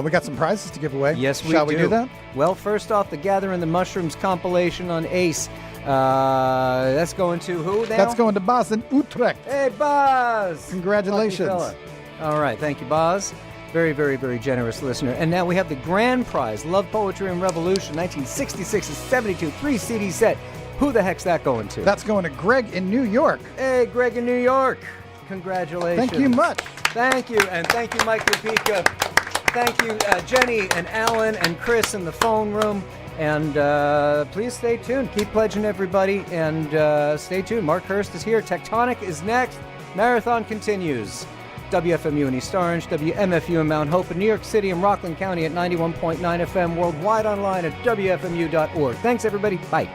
We got some prizes to give away. Yes, Shall we do that? Well, first off, the Gathering the Mushrooms compilation on Ace. That's going to who now? That's going to Bas in Utrecht. Hey, Boz! Congratulations. Lucky fella. All right, thank you, Boz. Very, very, very generous listener. And now we have the grand prize, Love, Poetry, and Revolution, 1966 and 72, 3-CD set. Who the heck's that going to? That's going to Greg in New York. Hey, Greg in New York. Congratulations. Thank you much. Thank you, and thank you, Mike Lupika. Thank you, Jenny and Alan and Chris in the phone room. And please stay tuned. Keep pledging, everybody, and stay tuned. Mark Hurst is here. Tectonic is next. Marathon continues. WFMU in East Orange, WMFU in Mount Hope, in New York City and Rockland County at 91.9 FM, worldwide online at WFMU.org. Thanks, everybody. Bye.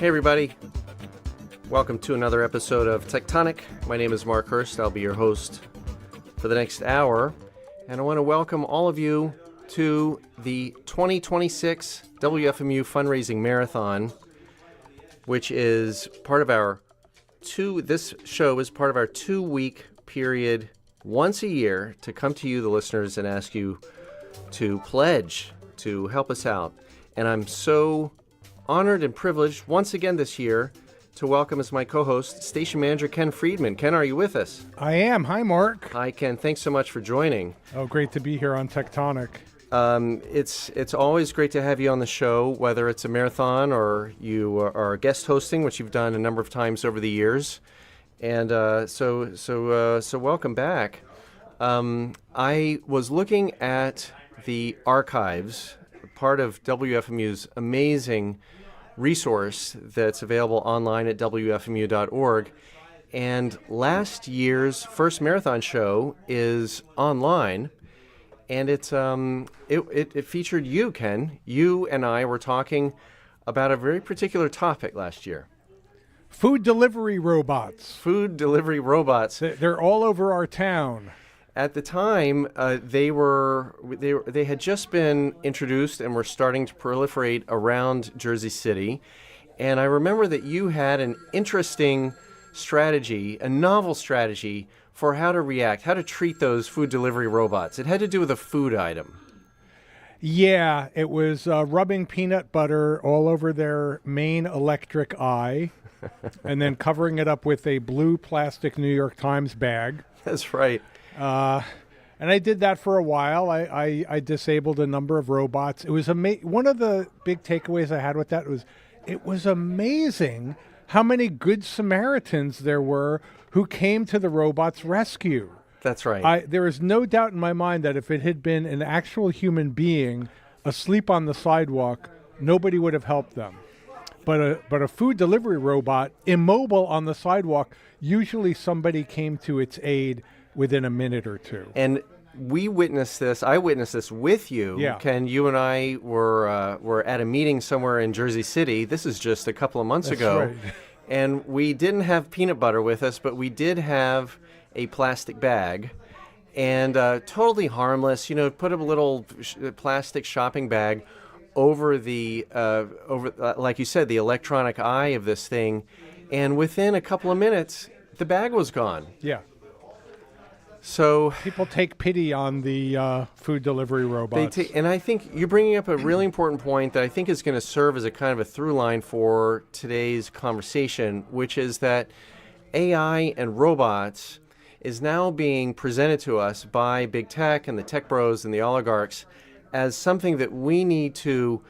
Hey everybody, welcome to another episode of Tectonic. My name is Mark Hurst. I'll be your host for the next hour, and I want to welcome all of you to the 2026 WFMU Fundraising Marathon, which is part of our this show is part of our 2-week period once a year to come to you, the listeners, and ask you to pledge to help us out. And I'm so honored and privileged once again this year to welcome as my co-host, station manager Ken Friedman. Ken, are you with us? I am. Hi, Mark. Hi, Ken. Thanks so much for joining. Oh, great to be here on Tectonic. It's always great to have you on the show, whether it's a marathon or you are guest hosting, which you've done a number of times over the years. And so welcome back. I was looking at the archives, part of WFMU's amazing resource that's available online at WFMU.org. And last year's first marathon show is online, and it featured you, Ken. You and I were talking about a very particular topic last year. Food delivery robots. Food delivery robots. They're all over our town. At the time, they had just been introduced and were starting to proliferate around Jersey City. And I remember that you had an interesting strategy, a novel strategy for how to react, how to treat those food delivery robots. It had to do with a food item. Yeah, it was rubbing peanut butter all over their main electric eye and then covering it up with a blue plastic New York Times bag. That's right. And I did that for a while. I disabled a number of robots. It was one of the big takeaways I had with that was it was amazing how many good Samaritans there were who came to the robot's rescue. That's right. There is no doubt in my mind that if it had been an actual human being asleep on the sidewalk, nobody would have helped them. But a food delivery robot, immobile on the sidewalk, usually somebody came to its aid within a minute or two. And we witnessed this. I witnessed this with you. Yeah. Ken, you and I were at a meeting somewhere in Jersey City. This is just a couple of months ago. Right. And we didn't have peanut butter with us, but we did have a plastic bag. And totally harmless, put a little plastic shopping bag over the, like you said, the electronic eye of this thing. And within a couple of minutes, the bag was gone. Yeah. So people take pity on the food delivery robots. And I think you're bringing up a really important point that I think is going to serve as a kind of a through line for today's conversation, which is that AI and robots is now being presented to us by big tech and the tech bros and the oligarchs as something that we need to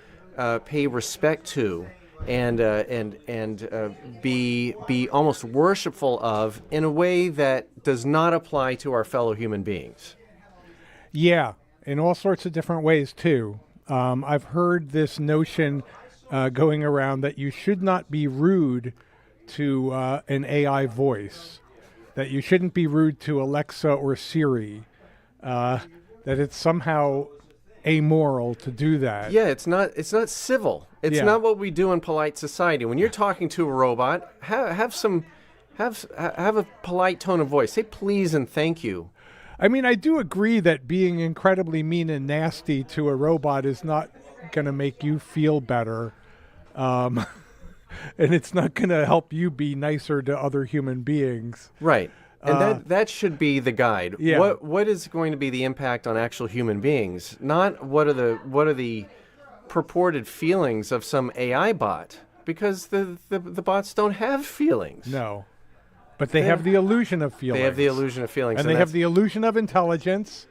pay respect to and be almost worshipful of in a way that does not apply to our fellow human beings. Yeah, in all sorts of different ways too. I've heard this notion going around that you should not be rude to an AI voice, that you shouldn't be rude to Alexa or Siri, that it's somehow amoral to do that. Yeah, it's not civil. It's not what we do in polite society. When you're talking to a robot, have a polite tone of voice. Say please and thank you. I mean, I do agree that being incredibly mean and nasty to a robot is not going to make you feel better. And it's not going to help you be nicer to other human beings. Right. And that should be the guide. Yeah. What is going to be the impact on actual human beings? Not what are the purported feelings of some AI bot, because the bots don't have feelings. No. But they have the illusion of feelings. They have the illusion of feelings. And they have the illusion of intelligence.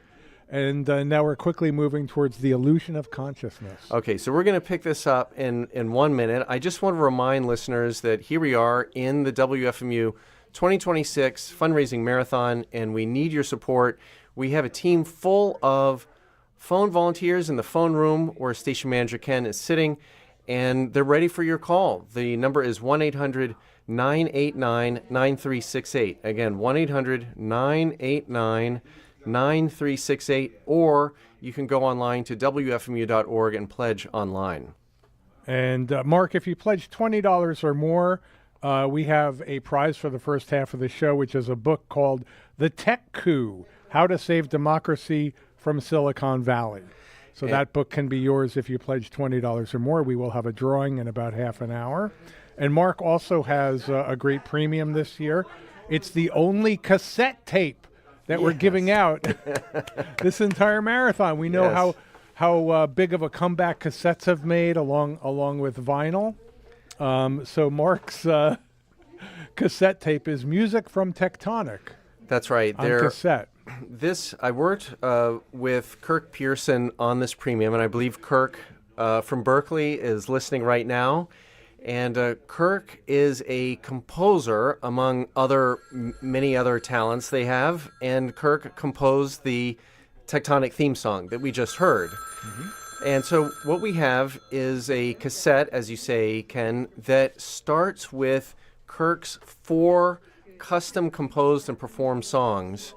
And now we're quickly moving towards the illusion of consciousness. Okay, so we're going to pick this up in 1 minute. I just want to remind listeners that here we are in the WFMU 2026 fundraising marathon, and we need your support. We have a team full of phone volunteers in the phone room where station manager Ken is sitting, and they're ready for your call. The number is 1-800-989-9368. Again, 1-800-989-9368, or you can go online to WFMU.org and pledge online. And Mark, if you pledge $20 or more, we have a prize for the first half of the show, which is a book called The Tech Coup: How to Save Democracy from Silicon Valley. So that book can be yours if you pledge $20 or more. We will have a drawing in about half an hour. And Mark also has a great premium this year. It's the only cassette tape that we're giving out this entire marathon. We know how big of a comeback cassettes have made along with vinyl. So Mark's cassette tape is Music from Tectonic. That's right. On cassette. I worked with Kirk Pearson on this premium, and I believe Kirk from Berkeley is listening right now. And Kirk is a composer among many other talents they have, and Kirk composed the Tectonic theme song that we just heard. Mm-hmm. And so what we have is a cassette, as you say, Ken, that starts with Kirk's 4 custom composed and performed songs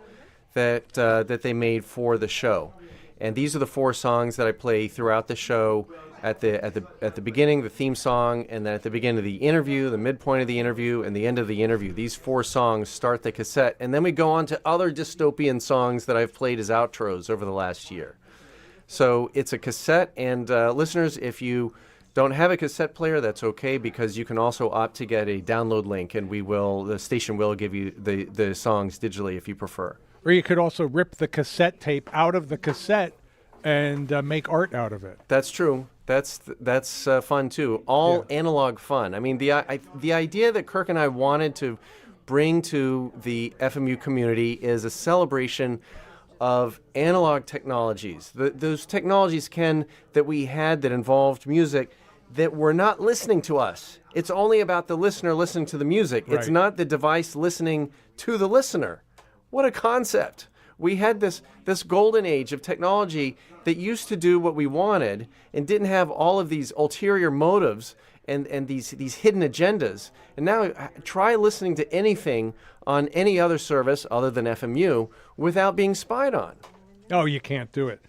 that they made for the show. And these are the 4 songs that I play throughout the show. At the beginning, the theme song, and then at the beginning of the interview, the midpoint of the interview, and the end of the interview. These 4 songs start the cassette, and then we go on to other dystopian songs that I've played as outros over the last year. So it's a cassette, and listeners, if you don't have a cassette player, that's okay, because you can also opt to get a download link, and the station will give you the songs digitally if you prefer. Or you could also rip the cassette tape out of the cassette and make art out of it. That's true. That's fun too. All analog fun. I mean, the idea that Kirk and I wanted to bring to the FMU community is a celebration of analog technologies. Those technologies, Ken, that we had that involved music that were not listening to us. It's only about the listener listening to the music. Right. It's not the device listening to the listener. What a concept. We had this golden age of technology that used to do what we wanted and didn't have all of these ulterior motives and these hidden agendas. And now try listening to anything on any other service other than FMU without being spied on. Oh, you can't do it.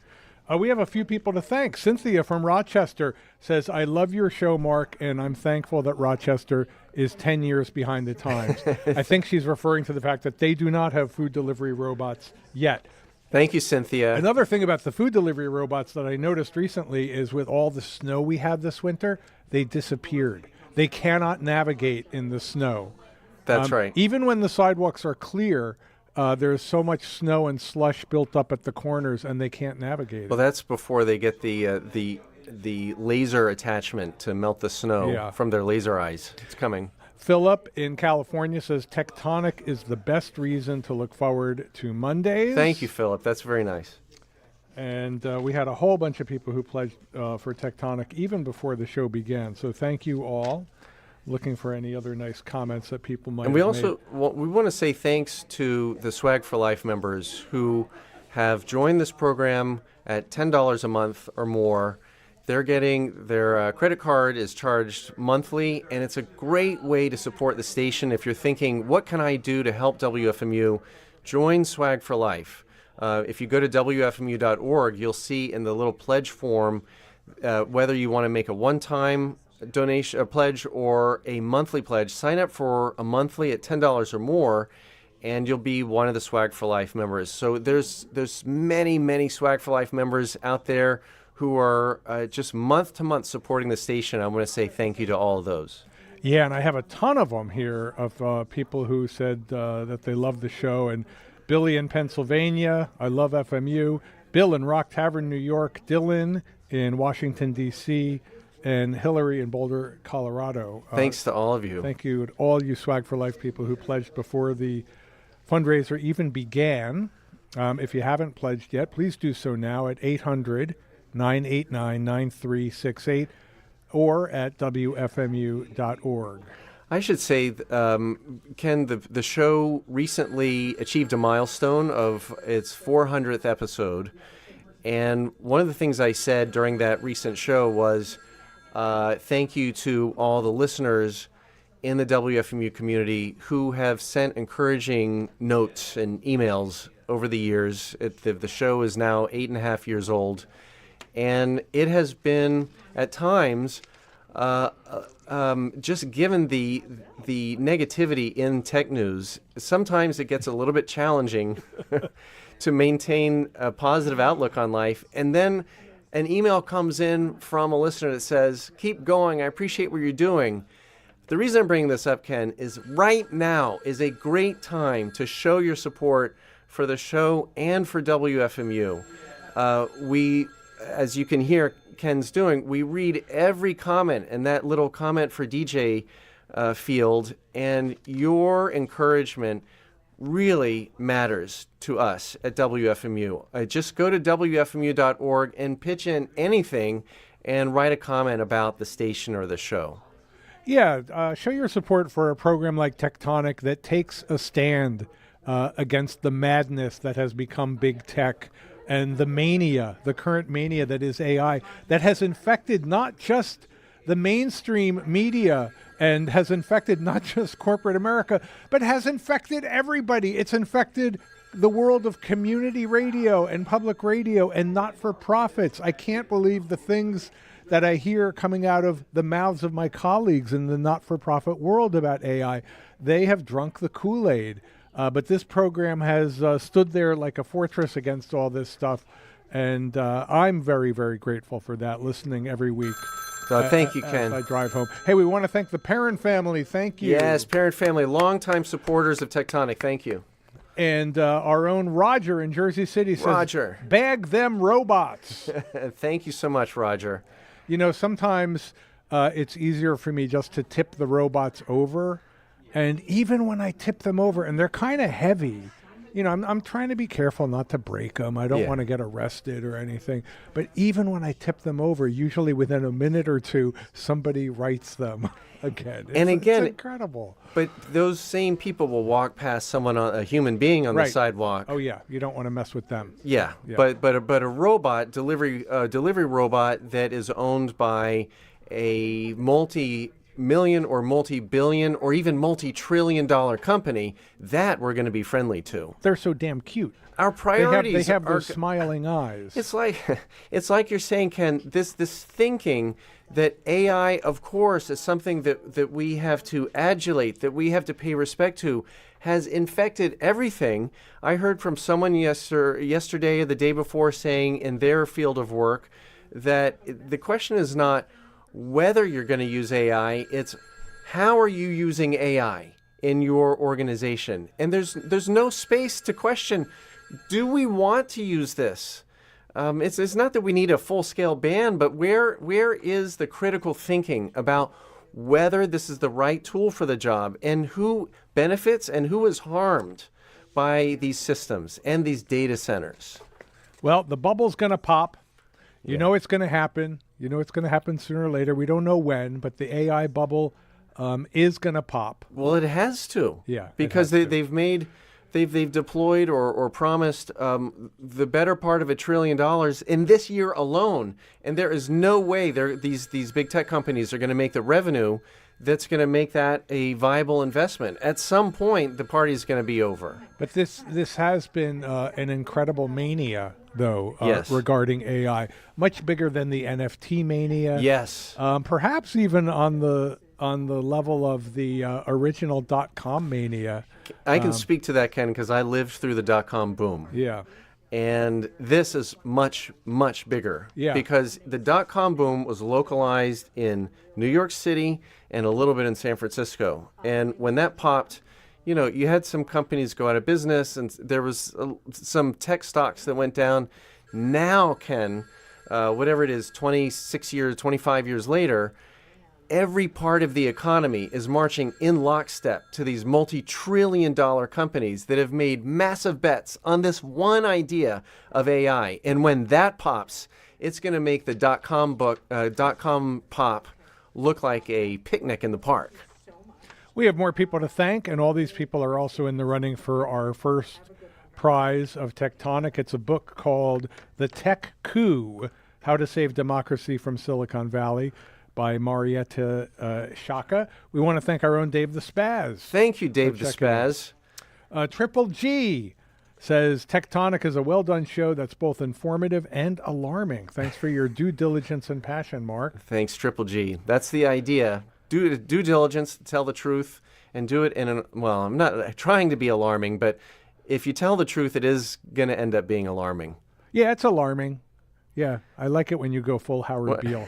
We have a few people to thank. Cynthia from Rochester says, I love your show, Mark, and I'm thankful that Rochester is 10 years behind the times. I think she's referring to the fact that they do not have food delivery robots yet. Thank you, Cynthia. Another thing about the food delivery robots that I noticed recently is with all the snow we had this winter, they disappeared. They cannot navigate in the snow. That's right. Even when the sidewalks are clear, there's so much snow and slush built up at the corners, and they can't navigate it. Well, that's before they get the laser attachment to melt the snow from their laser eyes. It's coming. Philip in California says Tectonic is the best reason to look forward to Mondays. Thank you, Philip. That's very nice. And we had a whole bunch of people who pledged for Tectonic even before the show began. So thank you all. Looking for any other nice comments that people might have made. And we want to say thanks to the Swag for Life members who have joined this program at $10 a month or more. They're getting their credit card is charged monthly, and it's a great way to support the station. If you're thinking, what can I do to help WFMU? Join Swag for Life. If you go to WFMU.org, you'll see in the little pledge form whether you want to make a one-time donation, a pledge, or a monthly pledge. Sign up for a monthly at $10 or more, and you'll be one of the Swag for Life members. So there's many Swag for Life members out there who are just month to month supporting the station. I want to say thank you to all of those. Yeah, and I have a ton of them here of people who said that they love the show. And Billy in Pennsylvania, I love FMU. Bill in Rock Tavern, New York. Dylan in Washington, D.C., and Hillary in Boulder, Colorado. Thanks to all of you. Thank you to all you Swag for Life people who pledged before the fundraiser even began. If you haven't pledged yet, please do so now at 800-989-9368 or at WFMU.org. I should say, Ken, the show recently achieved a milestone of its 400th episode. And one of the things I said during that recent show was thank you to all the listeners in the WFMU community who have sent encouraging notes and emails over the years. The show is now 8.5 years old, and it has been, at times, just given the negativity in tech news, sometimes it gets a little bit challenging to maintain a positive outlook on life. And then an email comes in from a listener that says, "Keep going. I appreciate what you're doing." The reason I'm bringing this up, Ken, is right now is a great time to show your support for the show and for WFMU. We, as you can hear Ken's doing, we read every comment in that little comment for DJ field, and your encouragement really matters to us at WFMU. Just go to WFMU.org and pitch in anything and write a comment about the station or the show. Yeah, show your support for a program like Tectonic that takes a stand against the madness that has become big tech and the mania, the current mania that is AI, that has infected not just the mainstream media and has infected not just corporate America, but has infected everybody. It's infected the world of community radio and public radio and not-for-profits. I can't believe the things that I hear coming out of the mouths of my colleagues in the not-for-profit world about AI. They have drunk the Kool-Aid. But this program has stood there like a fortress against all this stuff. And I'm very, very grateful for that, listening every week. Thank you, Ken. As I drive home. Hey, we want to thank the Parent family. Thank you. Yes, Parent family, longtime supporters of Tectonic. Thank you. And our own Roger in Jersey City says, Roger, bag them robots. Thank you so much, Roger. You know, sometimes it's easier for me just to tip the robots over. And even when I tip them over, and they're kind of heavy, you know, I'm trying to be careful not to break them. I don't want to get arrested or anything. But even when I tip them over, usually within a minute or two, somebody writes them again. It's incredible. But those same people will walk past someone, a human being on the sidewalk. Oh yeah, you don't want to mess with them. Yeah. But a robot delivery robot that is owned by a multi-million or multi-billion or even multi-trillion-dollar company, that we're going to be friendly to. They're so damn cute. Our priorities they have those smiling eyes. It's like you're saying, Ken, this thinking that AI, of course, is something that we have to adulate, that we have to pay respect to, has infected everything. I heard from someone yesterday or the day before saying in their field of work that the question is not whether you're going to use AI, it's how are you using AI in your organization? And there's no space to question, do we want to use this? It's not that we need a full-scale ban, but where is the critical thinking about whether this is the right tool for the job and who benefits and who is harmed by these systems and these data centers? Well, the bubble's going to pop. You know it's going to happen. You know it's going to happen sooner or later. We don't know when, but the AI bubble is going to pop. Well, it has to. Yeah. Because they've deployed or promised the better part of $1 trillion in this year alone, and there is no way these big tech companies are going to make the revenue that's going to make that a viable investment. At some point, the party is going to be over. But this has been an incredible mania, though, yes, regarding AI, much bigger than the NFT mania. Yes, perhaps even on the level of the original .com mania. I can speak to that, Ken, because I lived through the .com boom. Yeah. And this is much, much bigger. Yeah. Because the .com boom was localized in New York City and a little bit in San Francisco. And when that popped, you know, you had some companies go out of business, and there was some tech stocks that went down. Now, Ken, whatever it is, 26 years, 25 years later, every part of the economy is marching in lockstep to these multi-trillion-dollar companies that have made massive bets on this one idea of AI. And when that pops, it's going to make the .com pop look like a picnic in the park. We have more people to thank, and all these people are also in the running for our first prize of Tectonic. It's a book called The Tech Coup, How to Save Democracy from Silicon Valley, by Marietta Shaka. We want to thank our own Dave the Spaz. Thank you, Dave the Spaz. Triple G says Tectonic is a well-done show that's both informative and alarming. Thanks for your due diligence and passion, Mark. Thanks, Triple G. That's the idea. Do due diligence, tell the truth, and do it in well, I'm not trying to be alarming, but if you tell the truth, it is going to end up being alarming. Yeah, it's alarming. Yeah, I like it when you go full Howard Beale.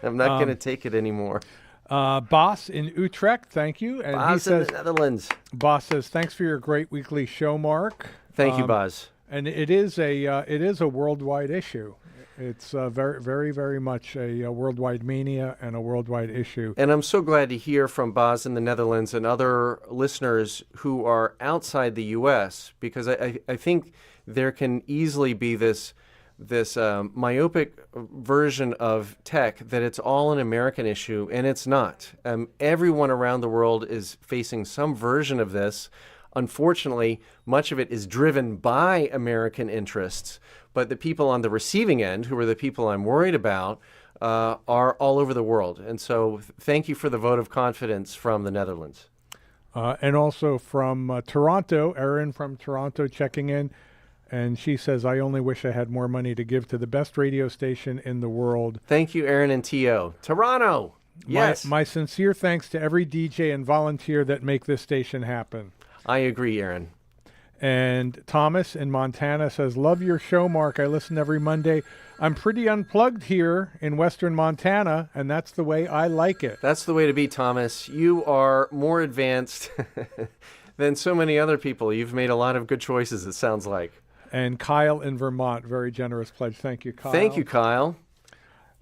I'm not going to take it anymore. Bas in Utrecht, thank you. And Bas he in says, the Netherlands. Bas says, thanks for your great weekly show, Mark. Thank you, Bas. And it is a worldwide issue. It's very, very, very much a worldwide mania and a worldwide issue. And I'm so glad to hear from Bas in the Netherlands and other listeners who are outside the U.S. because I think there can easily be this myopic version of tech that it's all an American issue, and it's not. Everyone around the world is facing some version of this. Unfortunately, much of it is driven by American interests, but the people on the receiving end, who are the people I'm worried about, are all over the world. And so thank you for the vote of confidence from the Netherlands. And also from Toronto, Erin from Toronto checking in. And she says, I only wish I had more money to give to the best radio station in the world. Thank you, Erin and T.O. Toronto! Yes! My sincere thanks to every DJ and volunteer that make this station happen. I agree, Erin. And Thomas in Montana says, love your show, Mark. I listen every Monday. I'm pretty unplugged here in western Montana, and that's the way I like it. That's the way to be, Thomas. You are more advanced than so many other people. You've made a lot of good choices, it sounds like. And Kyle in Vermont, very generous pledge. Thank you, Kyle. Thank you, Kyle.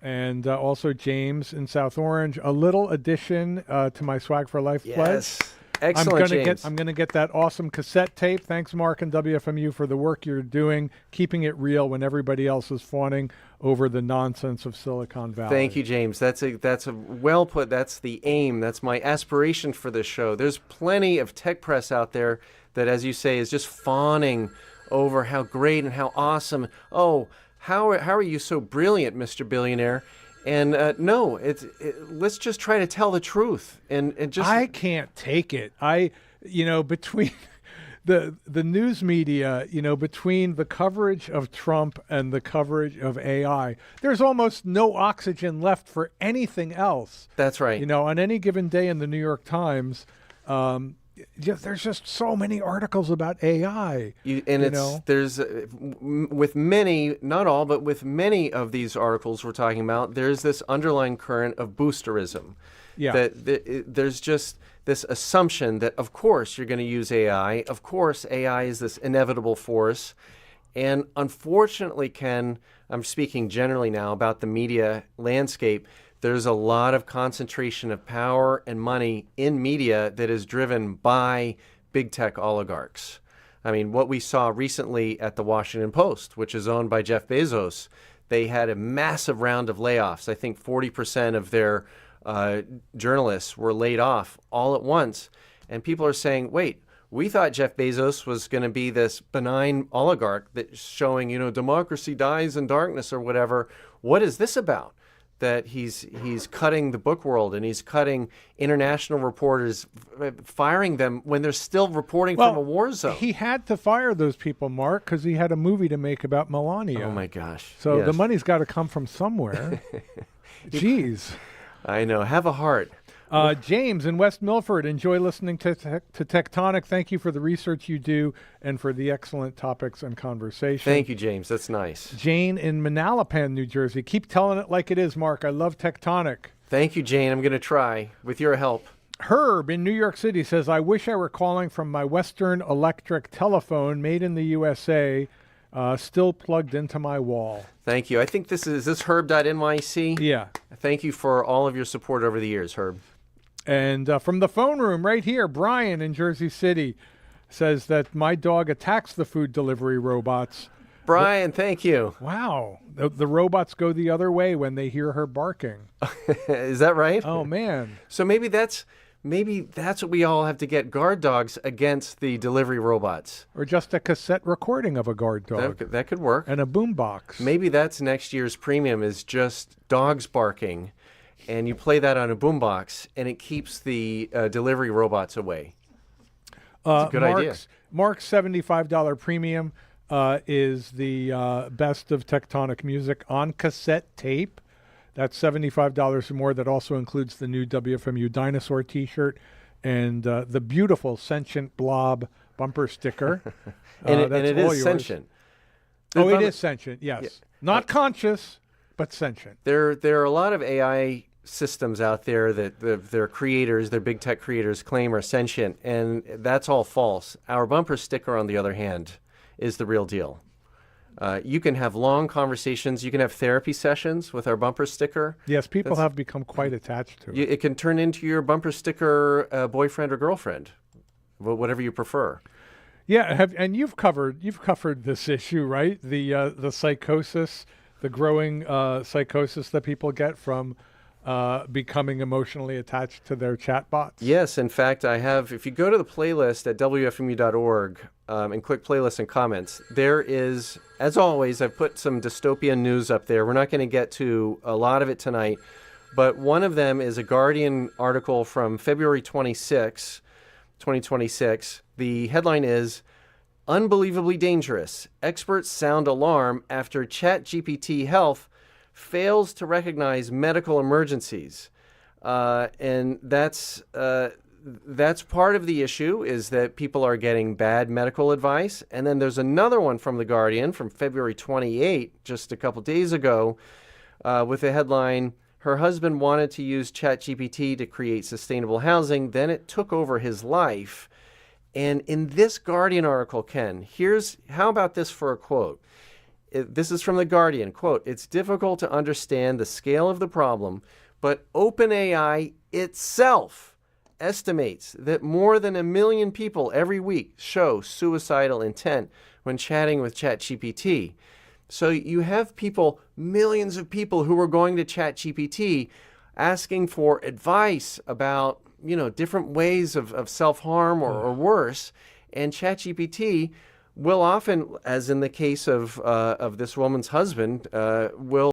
And also James in South Orange. A little addition to my Swag for Life pledge. Excellent, James. I'm going to get that awesome cassette tape. Thanks, Mark and WFMU, for the work you're doing, keeping it real when everybody else is fawning over the nonsense of Silicon Valley. Thank you, James. That's a well put. That's the aim. That's my aspiration for this show. There's plenty of tech press out there that, as you say, is just fawning over how great and how awesome. Oh, how are you so brilliant, Mr. Billionaire? And no, let's just try to tell the truth. And just I can't take it. Between the news media, between the coverage of Trump and the coverage of AI, there's almost no oxygen left for anything else. That's right. On any given day in the New York Times, there's just so many articles about AI. There's with many, not all, but with many of these articles we're talking about, there's this underlying current of boosterism. Yeah. That there's just this assumption that, of course, you're going to use AI. Of course, AI is this inevitable force. And unfortunately, Ken, I'm speaking generally now about the media landscape, there's a lot of concentration of power and money in media that is driven by big tech oligarchs. I mean, what we saw recently at the Washington Post, which is owned by Jeff Bezos, they had a massive round of layoffs. I think 40% of their journalists were laid off all at once. And people are saying, wait, we thought Jeff Bezos was going to be this benign oligarch that's showing, democracy dies in darkness or whatever. What is this about? That he's cutting the book world and he's cutting international reporters, firing them when they're still reporting from a war zone. He had to fire those people, Mark, because he had a movie to make about Melania. Oh, my gosh. So yes. The money's got to come from somewhere. Jeez. I know. Have a heart. James in West Milford, enjoy listening to Tectonic. Thank you for the research you do and for the excellent topics and conversation. Thank you, James. That's nice. Jane in Manalapan, New Jersey. Keep telling it like it is, Mark. I love Tectonic. Thank you, Jane. I'm going to try with your help. Herb in New York City says, I wish I were calling from my Western Electric telephone made in the USA, still plugged into my wall. Thank you. I think is this Herb.nyc? Yeah. Thank you for all of your support over the years, Herb. And from the phone room right here, Brian in Jersey City says that my dog attacks the food delivery robots. Brian, thank you. Wow. The robots go the other way when they hear her barking. Is that right? Oh, man. So maybe that's what we all have to get, guard dogs against the delivery robots. Or just a cassette recording of a guard dog. That could work. And a boombox. Maybe that's next year's premium is just dogs barking. And you play that on a boombox, and it keeps the delivery robots away. a good idea. Mark's $75 premium is the best of Tectonic music on cassette tape. That's $75 or more. That also includes the new WFMU Dinosaur T-shirt and the beautiful Sentient Blob bumper sticker. And that's it all is yours. sentient. It is sentient, yes. Yeah. Not conscious, but sentient. There are a lot of AI systems out there that their creators, their big tech creators, claim are sentient, and that's all false. Our bumper sticker, on the other hand, is the real deal. You can have long conversations. You can have therapy sessions with our bumper sticker. Yes, people have become quite attached to it. It can turn into your bumper sticker boyfriend or girlfriend, whatever you prefer. Yeah, and you've covered this issue, right? The psychosis, the growing psychosis that people get from becoming emotionally attached to their chatbots. Yes, in fact, I have. If you go to the playlist at wfmu.org and click playlists and comments, there is, as always, I've put some dystopian news up there. We're not going to get to a lot of it tonight, but one of them is a Guardian article from February 26, 2026. The headline is, "Unbelievably dangerous. Experts sound alarm after ChatGPT Health fails to recognize medical emergencies." And that's part of the issue, is that people are getting bad medical advice. And then there's another one from The Guardian from February 28, just a couple days ago, with the headline, "Her husband wanted to use ChatGPT to create sustainable housing, then it took over his life." And in this Guardian article, Ken, how about this for a quote? This is from The Guardian, quote, "It's difficult to understand the scale of the problem, but OpenAI itself estimates that more than 1 million people every week show suicidal intent when chatting with ChatGPT." So you have millions of people who are going to ChatGPT asking for advice about, different ways of self-harm or worse. And ChatGPT will often, as in the case of this woman's husband, will